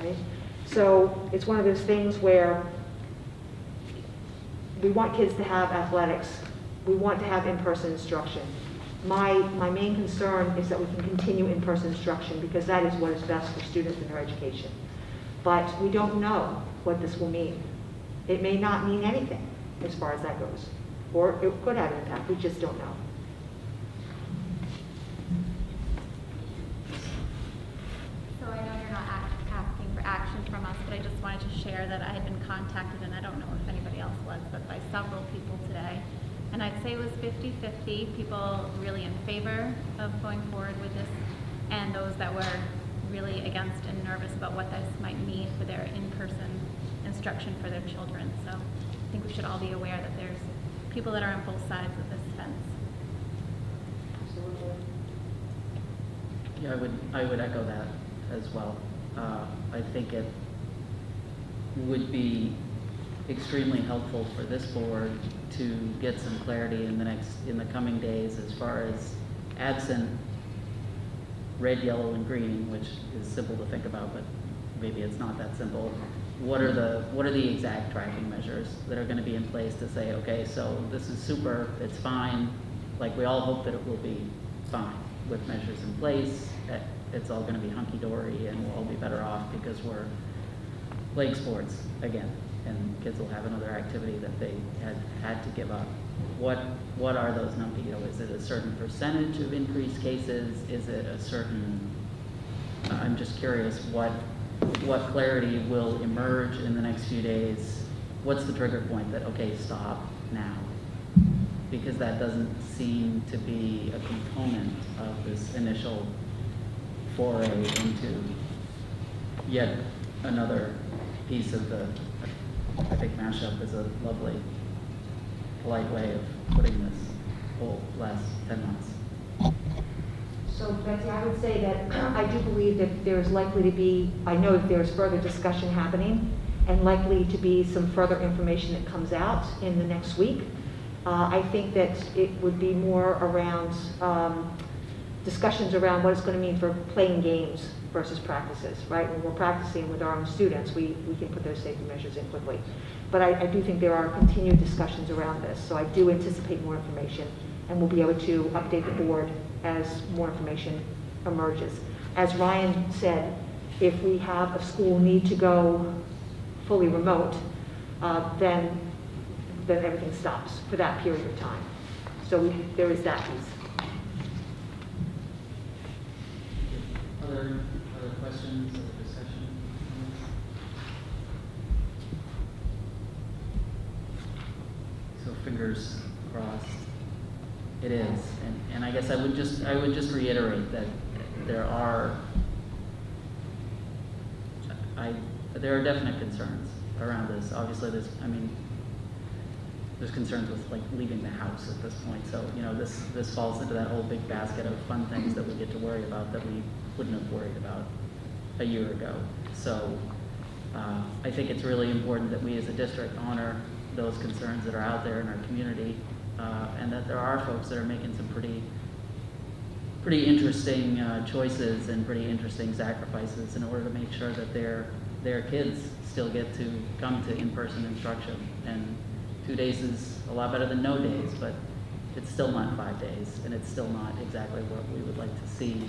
[SPEAKER 5] right? So it's one of those things where we want kids to have athletics. We want to have in-person instruction. My main concern is that we can continue in-person instruction because that is what is best for students in their education. But we don't know what this will mean. It may not mean anything as far as that goes. Or it could have an impact, we just don't know.
[SPEAKER 4] So I know you're not asking for action from us, but I just wanted to share that I had been contacted, and I don't know if anybody else was, but by several people today. And I'd say it was 50-50, people really in favor of going forward with this, and those that were really against and nervous about what this might mean for their in-person instruction for their children. So I think we should all be aware that there's people that are on both sides of this fence.
[SPEAKER 3] Yeah, I would echo that as well. I think it would be extremely helpful for this board to get some clarity in the coming days as far as absent red, yellow, and green, which is simple to think about, but maybe it's not that simple. What are the exact tracking measures that are going to be in place to say, okay, so this is super, it's fine, like we all hope that it will be fine with measures in place, that it's all going to be hunky-dory and we'll all be better off because we're playing sports again and kids will have another activity that they had to give up. What are those numbers? You know, is it a certain percentage of increased cases? Is it a certain, I'm just curious what clarity will emerge in the next few days? What's the trigger point that, okay, stop now? Because that doesn't seem to be a component of this initial foray into yet another piece of the, I think mashup is a lovely, polite way of putting this whole last 10 months.
[SPEAKER 5] So Betsy, I would say that I do believe that there's likely to be, I know that there's further discussion happening and likely to be some further information that comes out in the next week. I think that it would be more around discussions around what it's going to mean for playing games versus practices, right? When we're practicing with our own students, we can put those safety measures in quickly. But I do think there are continued discussions around this, so I do anticipate more information, and we'll be able to update the board as more information emerges. As Ryan said, if we have a school need to go fully remote, then everything stops for that period of time. So there is that piece.
[SPEAKER 3] Other questions, other discussion? So fingers crossed. It is, and I guess I would just reiterate that there are definite concerns around this. Obviously, there's concerns with like leaving the house at this point. So this falls into that whole big basket of fun things that we get to worry about that we wouldn't have worried about a year ago. So I think it's really important that we as a district honor those concerns that are out there in our community, and that there are folks that are making some pretty interesting choices and pretty interesting sacrifices in order to make sure that their kids still get to come to in-person instruction. And 2 days is a lot better than no days, but it's still not 5 days, and it's still not exactly what we would like to see.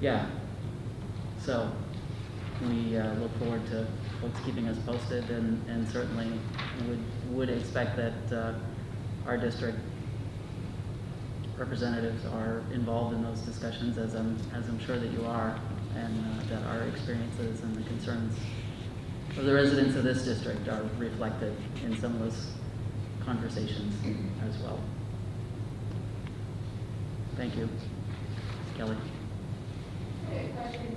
[SPEAKER 3] Yeah, so we look forward to folks keeping us posted, and certainly would expect that our district representatives are involved in those discussions, as I'm sure that you are, and that our experiences and the concerns of the residents of this district are reflected in some of those conversations as well. Thank you. Kelly.
[SPEAKER 10] Question.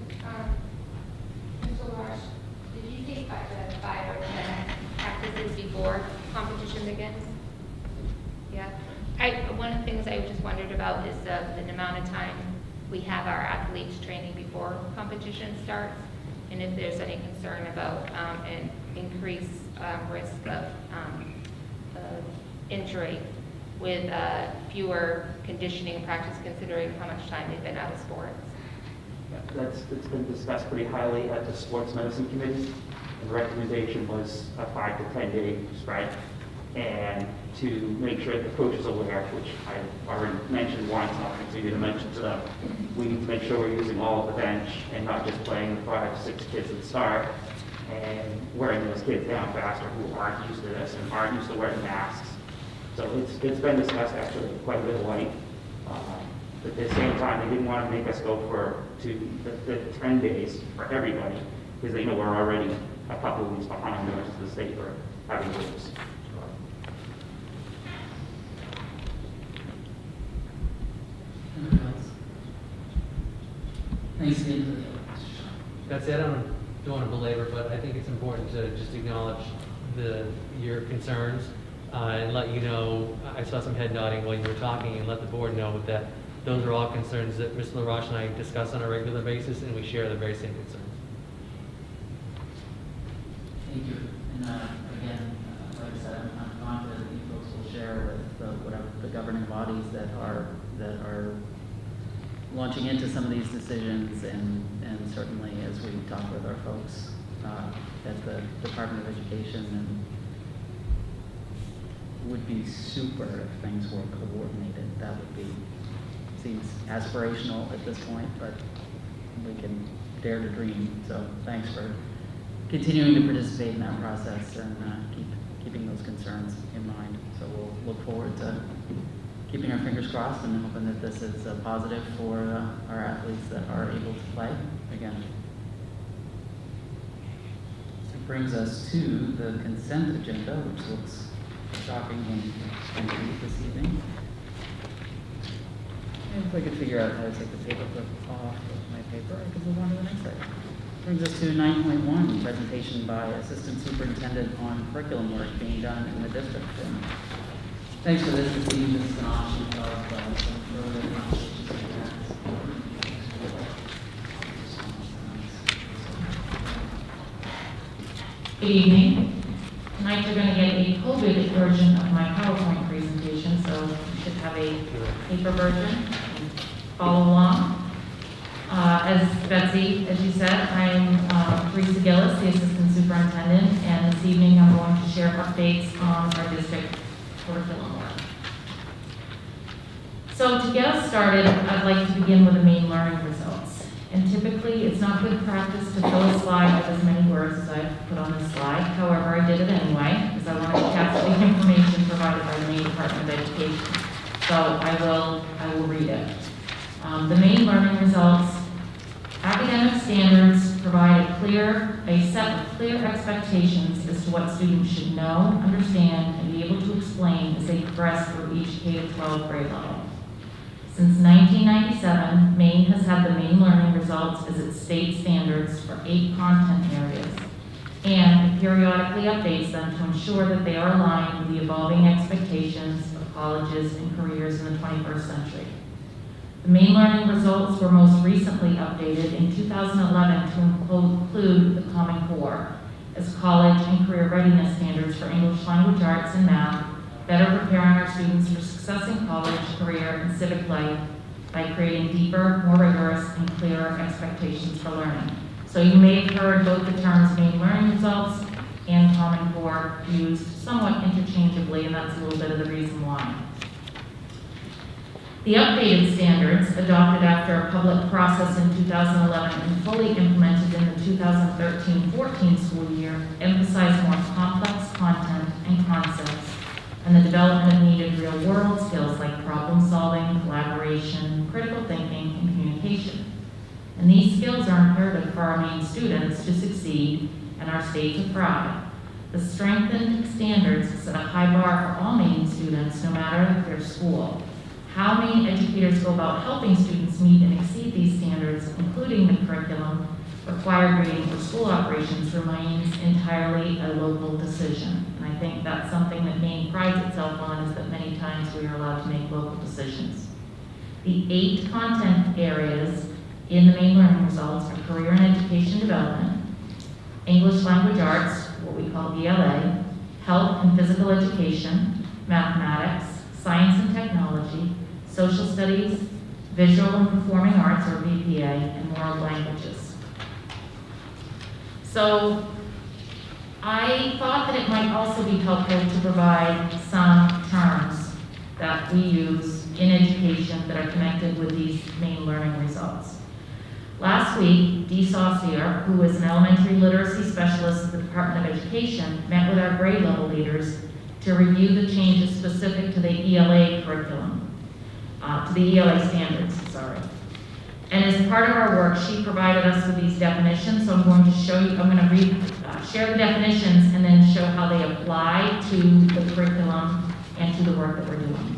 [SPEAKER 10] Mr. Walsh, did you take 5 or 10 practices before competition begins? Yeah. One of the things I just wondered about is the amount of time we have our athletes training before competition starts, and if there's any concern about an increased risk of injury with fewer conditioning and practice considering how much time they've been out of sports.
[SPEAKER 13] Yeah, it's been discussed pretty highly at the sports medicine committee. And the recommendation was a 5 to 10 day spread. And to make sure that the coach is aware, which I already mentioned once, and I'll continue to mention to them, we need to make sure we're using all of the bench and not just playing the 5 to 6 kids at the start and wearing those kids down faster who aren't used to this and aren't used to wearing masks. So it's been discussed actually quite a bit of length. But at the same time, they didn't want to make us go to the 10 days for everybody because they know we're already a couple of weeks behind the rest of the state for having rules.
[SPEAKER 3] Anyone else? Thanks, Steve.
[SPEAKER 14] That's it. I don't want to belabor, but I think it's important to just acknowledge your concerns and let you know. I saw some head nodding while you were talking, and let the board know that those are all concerns that Ms. LaRoche and I discuss on a regular basis, and we share the very same concerns.
[SPEAKER 3] Thank you. And again, like I said, I'm confident that you folks will share with whatever the governing bodies that are launching into some of these decisions, and certainly as we talk with our folks at the Department of Education, and would be super if things were coordinated. That would be, seems aspirational at this point, but we can dare to dream. So thanks for continuing to participate in that process and keeping those concerns in mind. So we'll look forward to keeping our fingers crossed and hoping that this is a positive for our athletes that are able to play again. So it brings us to the consent agenda, which looks shocking and complete this evening. And if I could figure out how to take the paperclip off of my paper, I could move on to the next item. Brings us to 9.1, presentation by Assistant Superintendent on curriculum work being done in the district. And thanks for this evening. This is an option of some earlier conversations we had.
[SPEAKER 10] Good evening. Tonight you're going to get a COVID version of my PowerPoint presentation, so you should have a paper version. Follow along. As Betsy, as you said, I'm Teresa Gillis, the Assistant Superintendent, and this evening I'm going to share updates on our district curriculum work. So to get us started, I'd like to begin with the main learning results. And typically, it's not good practice to fill a slide with as many words as I've put on this slide. However, I did it anyway, because I wanted to capture the information provided by the Maine Department of Education. So I will read it. The main learning results. Academic standards provide a set of clear expectations as to what students should know, understand, and be able to explain as they progress through each K-12 grade level. Since 1997, Maine has had the main learning results as its state standards for 8 content areas, and it periodically updates them to ensure that they are aligned with the evolving expectations of colleges and careers in the 21st century. The main learning results were most recently updated in 2011 to include the Common Core as college and career readiness standards for English language arts and math, better preparing our students for success in college, career, and civic life by creating deeper, more rigorous, and clearer expectations for learning. So you may have heard both the terms main learning results and Common Core used somewhat interchangeably, and that's a little bit of the reason why. The updated standards, adopted after a public process in 2011 and fully implemented in the 2013-14 school year, emphasize more complex content and concepts and the development of needed real-world skills like problem-solving, collaboration, critical thinking, and communication. And these skills are imperative for our Maine students to succeed and our state to thrive. The strengthened standards set a high bar for all Maine students, no matter their school. How Maine educators go about helping students meet and exceed these standards, including the curriculum, required reading, or school operations, remains entirely a local decision. And I think that's something that Maine prides itself on, is that many times we are allowed to make local decisions. The 8 content areas in the Maine learning results are career and education development, English language arts, what we call ELA, health and physical education, mathematics, science and technology, social studies, visual and performing arts, or VPA, and world languages. So I thought that it might also be helpful to provide some terms that we use in education that are connected with these main learning results. Last week, Dee Saucier, who is an elementary literacy specialist at the Department of Education, met with our grade level leaders to review the changes specific to the ELA curriculum, to the ELA standards, sorry. And as part of our work, she provided us with these definitions, so I'm going to show you, I'm going to share the definitions and then show how they apply to the curriculum and to the work that we're doing.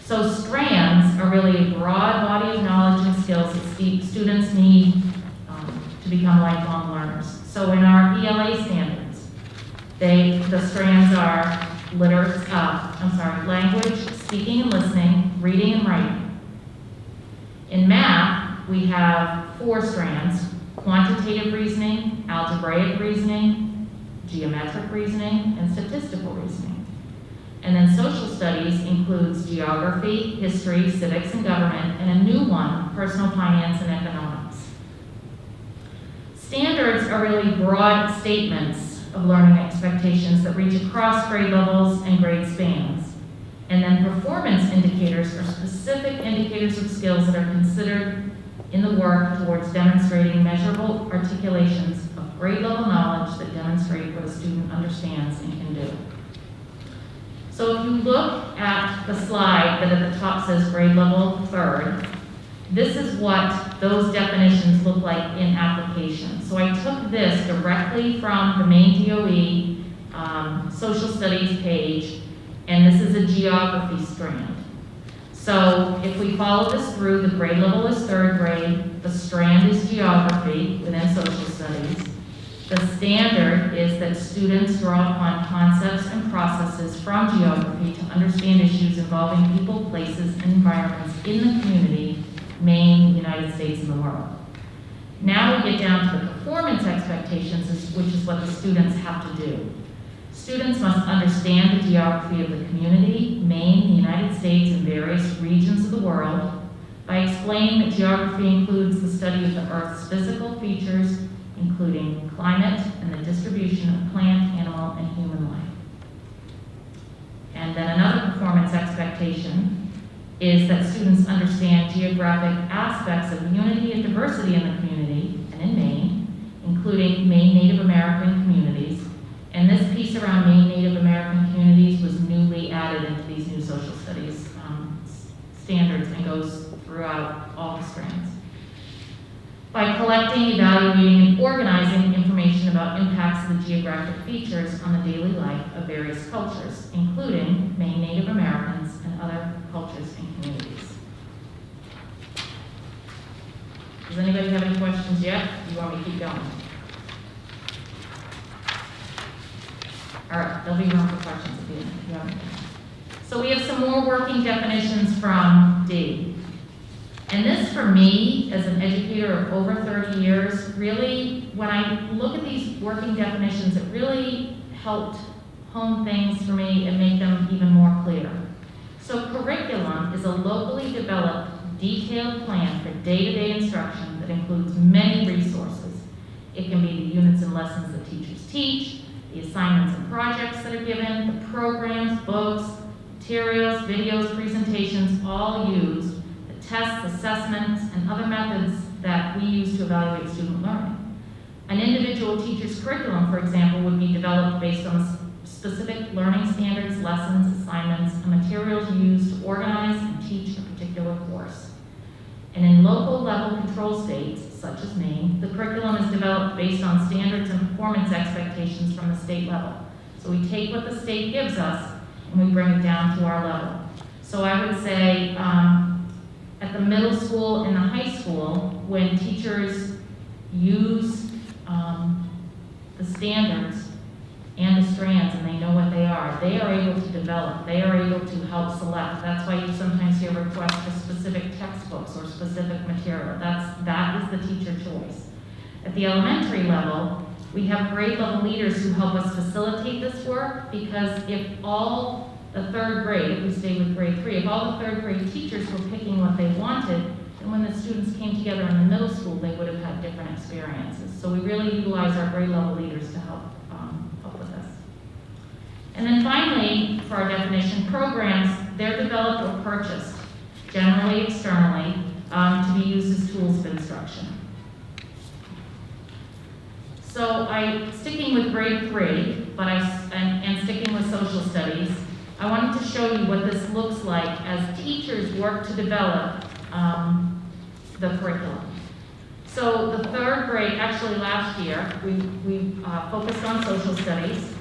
[SPEAKER 10] So strands are really a broad body of knowledge and skills that students need to become lifelong learners. So in our ELA standards, the strands are language, speaking and listening, reading and writing. In math, we have 4 strands: quantitative reasoning, algebraic reasoning, geometric reasoning, and statistical reasoning. And then social studies includes geography, history, civics and government, and a new one, personal finance and economics. Standards are really broad statements of learning expectations that reach across grade levels and grade spans. And then performance indicators are specific indicators of skills that are considered in the work towards demonstrating measurable articulations of grade level knowledge that demonstrate what a student understands and can do. So if you look at the slide that at the top says grade level 3rd, this is what those definitions look like in application. So I took this directly from the main DOE social studies page, and this is a geography strand. So if we follow this through, the grade level is 3rd grade, the strand is geography within social studies. The standard is that students draw upon concepts and processes from geography to understand issues involving people, places, and environments in the community, Maine, the United States, and the world. Now we get down to the performance expectations, which is what the students have to do. Students must understand the geography of the community, Maine, the United States, and various regions of the world by explaining that geography includes the study of the Earth's physical features, including climate and the distribution of plant, animal, and human life. And then another performance expectation is that students understand geographic aspects of unity and diversity in the community and in Maine, including Maine Native American communities. And this piece around Maine Native American communities was newly added into these new social studies standards and goes throughout all the strands. By collecting, evaluating, and organizing information about impacts of the geographic features on the daily life of various cultures, including Maine Native Americans and other cultures and communities. Does anybody have any questions yet? Do you want me to keep going? All right, there'll be room for questions at the end. Yeah. So we have some more working definitions from Dee. And this, for me, as an educator of over 30 years, really, when I look at these working definitions, it really helped hone things for me and make them even more clear. So curriculum is a locally developed, detailed plan for day-to-day instruction that includes many resources. It can be the units and lessons that teachers teach, the assignments and projects that are given, the programs, books, materials, videos, presentations, all used, the tests, assessments, and other methods that we use to evaluate student learning. An individual teacher's curriculum, for example, would be developed based on specific learning standards, lessons, assignments, and materials used to organize and teach a particular course. And in local level control states, such as Maine, the curriculum is developed based on standards and performance expectations from the state level. So we take what the state gives us and we bring it down to our level. So I would say at the middle school and the high school, when teachers use the standards and the strands and they know what they are able to develop, they are able to help select. That's why you sometimes hear requests for specific textbooks or specific material. That is the teacher choice. At the elementary level, we have grade level leaders who help us facilitate this work, because if all the third grade, if we stay with grade 3, if all the third grade teachers were picking what they wanted, then when the students came together in the middle school, they would have had different experiences. So we really utilize our grade level leaders to help with this. And then finally, for our definition, programs, they're developed or purchased, generally externally, to be used as tools of instruction. So sticking with grade 3, and sticking with social studies, I wanted to show you what this looks like as teachers work to develop the curriculum. So the third grade, actually last year, we focused on social studies.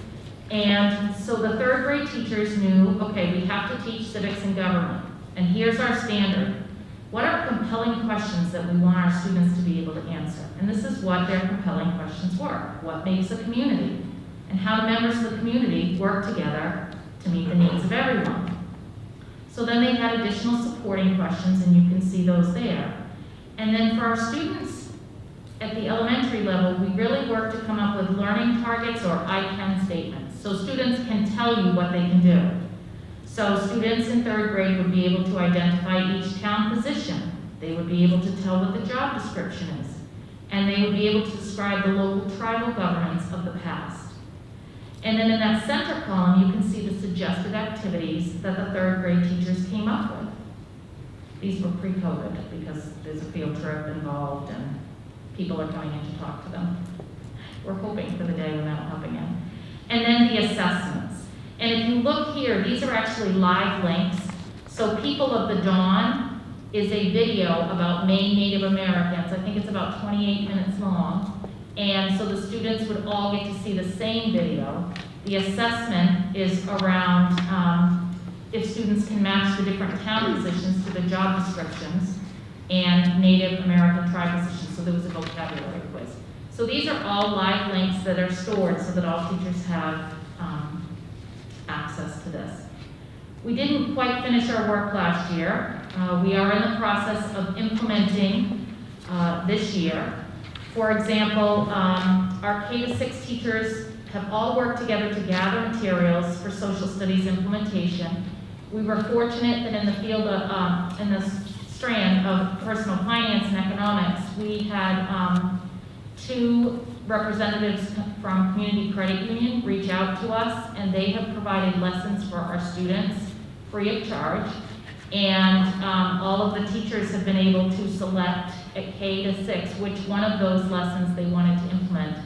[SPEAKER 10] And so the third grade teachers knew, okay, we have to teach civics and government. And here's our standard. What are compelling questions that we want our students to be able to answer? And this is what their compelling questions were. What makes a community? And how do members of the community work together to meet the needs of everyone? So then they had additional supporting questions, and you can see those there. And then for our students at the elementary level, we really work to come up with learning targets or I can statements. So students can tell you what they can do. So students in third grade would be able to identify each town position. They would be able to tell what the job description is. And they would be able to describe the local tribal governments of the past. And then in that center column, you can see the suggested activities that the third grade teachers came up with. These were pre-COVID because there's a field trip involved and people are coming in to talk to them. We're hoping for the day when that'll happen again. And then the assessments. And if you look here, these are actually live links. So People of the Dawn is a video about Maine Native Americans. I think it's about 28 minutes long. And so the students would all get to see the same video. The assessment is around if students can match the different town positions to the job descriptions and Native American tribe positions. So there was a vocabulary quiz. So these are all live links that are stored so that all teachers have access to this. We didn't quite finish our work last year. We are in the process of implementing this year. For example, our K-6 teachers have all worked together to gather materials for social studies implementation. We were fortunate that in the field of, in the strand of personal finance and economics, we had 2 representatives from Community Credit Union reach out to us, and they have provided lessons for our students free of charge. And all of the teachers have been able to select at K-6 which one of those lessons they wanted to implement.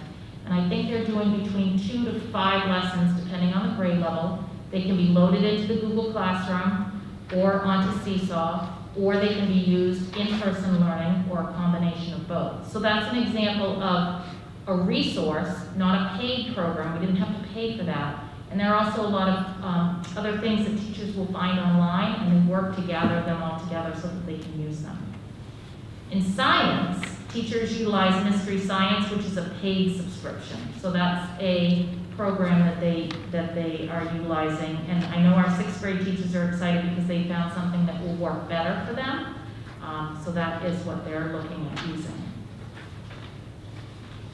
[SPEAKER 10] And I think they're doing between 2 to 5 lessons depending on the grade level. They can be loaded into the Google Classroom or onto Seesaw, or they can be used in-person learning or a combination of both. So that's an example of a resource, not a paid program. We didn't have to pay for that. And there are also a lot of other things that teachers will find online, and they work to gather them all together so that they can use them. In science, teachers utilize Mystery Science, which is a paid subscription. So that's a program that they are utilizing. And I know our 6th grade teachers are excited because they found something that will work better for them. So that is what they're looking at using.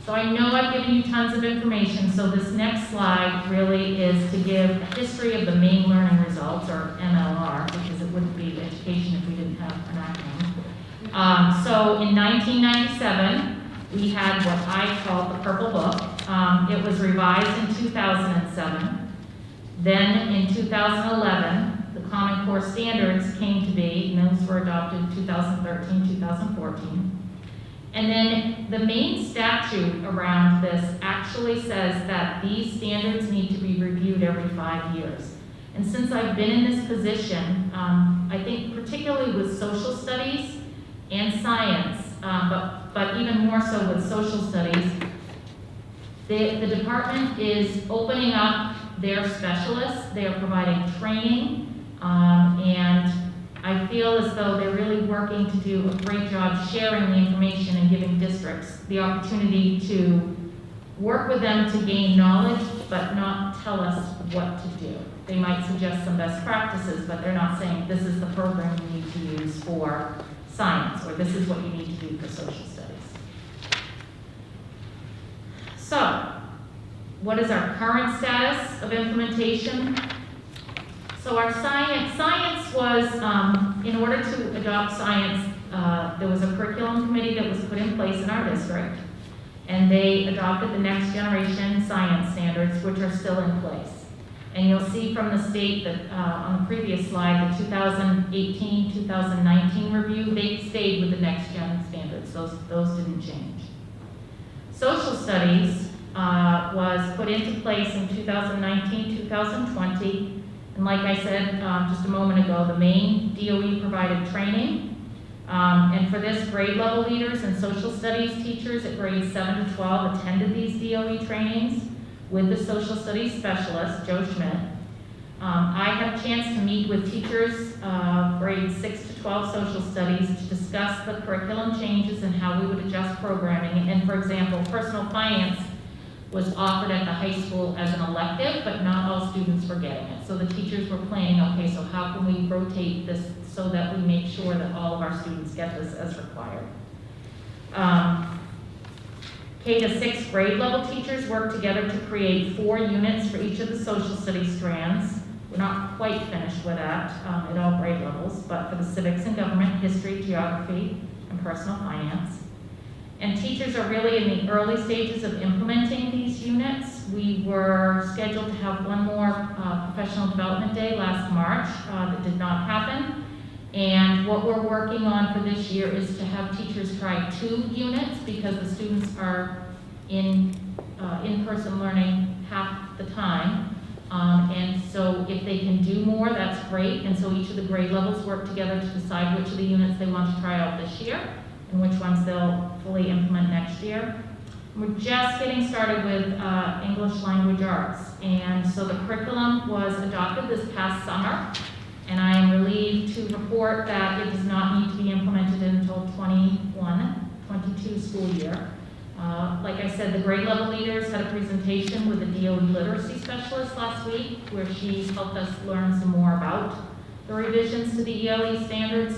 [SPEAKER 10] So I know I've given you tons of information, so this next slide really is to give a history of the Maine Learning Results, or MLR, because it wouldn't be education if we didn't have an acronym. So in 1997, we had what I call the Purple Book. It was revised in 2007. Then in 2011, the Common Core Standards came to be, and those were adopted in 2013, 2014. And then the main statute around this actually says that these standards need to be reviewed every 5 years. And since I've been in this position, I think particularly with social studies and science, but even more so with social studies, the department is opening up their specialists. They are providing training, and I feel as though they're really working to do a great job sharing the information and giving districts the opportunity to work with them to gain knowledge, but not tell us what to do. They might suggest some best practices, but they're not saying this is the program you need to use for science, or this is what you need to do for social studies. So, what is our current status of implementation? So our science was, in order to adopt science, there was a curriculum committee that was put in place in our district, and they adopted the next generation science standards, which are still in place. And you'll see from the state that on the previous slide, the 2018-2019 review, they stayed with the next gen standards. Those didn't change. Social studies was put into place in 2019-2020. And like I said just a moment ago, the main DOE provided training. And for this, grade level leaders and social studies teachers at grades 7 to 12 attended these DOE trainings with the social studies specialist, Joe Schmidt. I had a chance to meet with teachers, grades 6 to 12 social studies, to discuss the curriculum changes and how we would adjust programming. And for example, personal finance was offered at the high school as an elective, but not all students were getting it. So the teachers were planning, okay, so how can we rotate this so that we make sure that all of our students get this as required. K to 6 grade level teachers work together to create 4 units for each of the social studies strands. We're not quite finished with that at all grade levels, but for the civics and government, history, geography, and personal finance. And teachers are really in the early stages of implementing these units. We were scheduled to have one more professional development day last March that did not happen. And what we're working on for this year is to have teachers try 2 units because the students are in in-person learning half the time. And so if they can do more, that's great. And so each of the grade levels work together to decide which of the units they want to try out this year and which ones they'll fully implement next year. We're just getting started with English language arts. And so the curriculum was adopted this past summer. And I am relieved to report that it does not need to be implemented until 21-22 school year. Like I said, the grade level leaders had a presentation with the DOE literacy specialist last week where she helped us learn some more about the revisions to the ELE standards.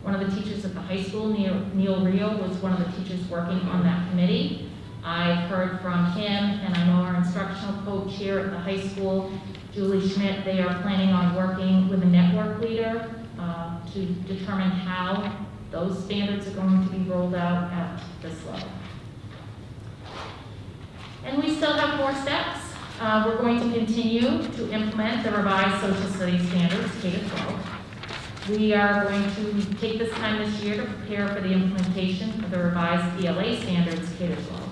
[SPEAKER 10] One of the teachers at the high school, Neil Rio, was one of the teachers working on that committee. I've heard from him, and I know our instructional coach here at the high school, Julie Schmidt. They are planning on working with a network leader to determine how those standards are going to be rolled out at this level. And we still have more steps. We're going to continue to implement the revised social studies standards, K-12. We are going to take this time this year to prepare for the implementation of the revised ELA standards, K-12.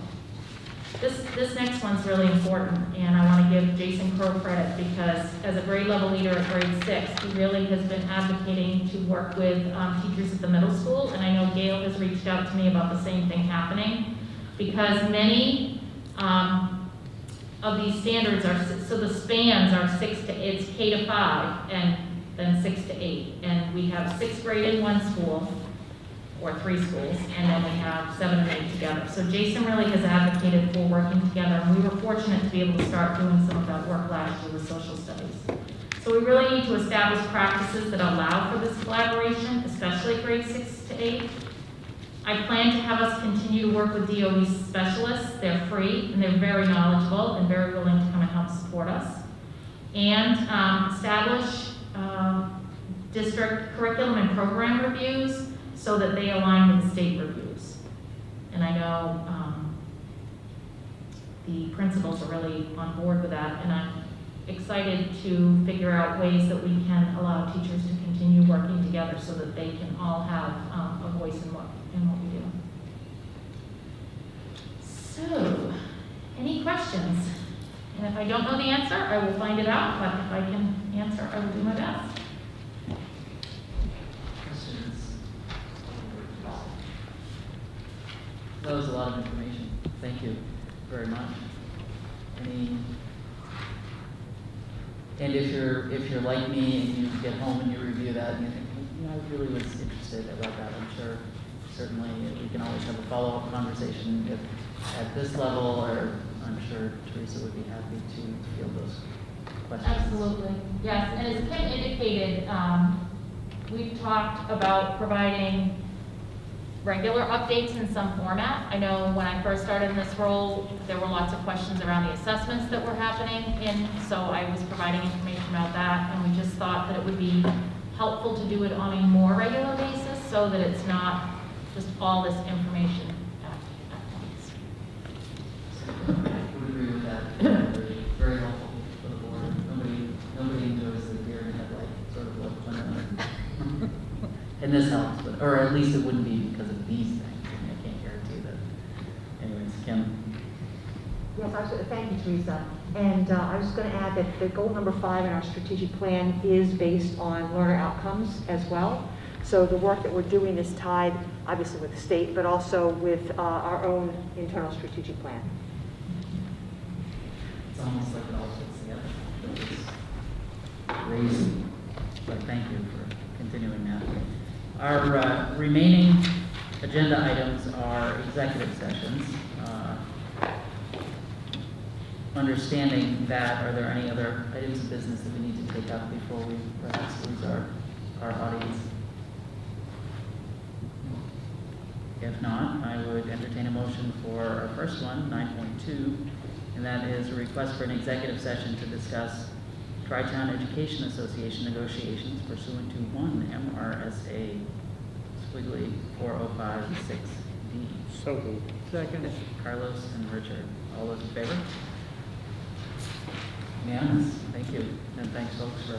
[SPEAKER 10] This next one's really important, and I want to give Jason Crow credit because as a grade level leader at grade 6, he really has been advocating to work with teachers at the middle school, and I know Gail has reached out to me about the same thing happening because many of these standards are, so the spans are it's K to 5 and then 6 to 8, and we have 6th grade in one school, or 3 schools, and then we have 7 and 8 together. So Jason really has advocated for working together, and we were fortunate to be able to start doing some of that work last year with social studies. So we really need to establish practices that allow for this collaboration, especially grades 6 to 8. I plan to have us continue to work with DOE specialists. They're free, and they're very knowledgeable and very willing to come and help support us. And establish district curriculum and program reviews so that they align with the state reviews. And I know the principals are really on board with that, and I'm excited to figure out ways that we can allow teachers to continue working together so that they can all have a voice in what we do. So, any questions? And if I don't know the answer, I will find it out, but if I can answer, I will do my best.
[SPEAKER 3] That was a lot of information. Thank you very much. And if you're like me and you get home and you review that and you think, I really was interested about that, I'm sure certainly we can always have a follow-up conversation at this level, or I'm sure Teresa would be happy to field those questions.
[SPEAKER 10] Absolutely, yes. And as Kim indicated, we've talked about providing
[SPEAKER 15] regular updates in some format. I know when I first started in this role, there were lots of questions around the assessments that were happening, and so I was providing information about that, and we just thought that it would be helpful to do it on a more regular basis so that it's not just all this information at once.
[SPEAKER 3] I would agree with that. Very, very helpful for the board. Nobody enjoys the deer in headlight sort of look when and this helps, but, or at least it wouldn't be because of these things. I mean, I can't guarantee that. Anyways, Kim.
[SPEAKER 5] Yes, thank you, Teresa. And I was going to add that the goal number 5 in our strategic plan is based on learner outcomes as well. So the work that we're doing is tied, obviously, with the state, but also with our own internal strategic plan.
[SPEAKER 3] It's almost like it all fits together. It's crazy. But thank you for continuing that. Our remaining agenda items are executive sessions. Understanding that, are there any other items of business that we need to take up before we perhaps lose our audience? If not, I would entertain a motion for our first one, 9.2, and that is a request for an executive session to discuss Tri-Town Education Association negotiations pursuant to 1 MRSA squiggly 4056D.
[SPEAKER 1] So moved.
[SPEAKER 2] Second.
[SPEAKER 3] Carlos and Richard, all those in favor? Unanimous. Thank you. And thanks, folks, for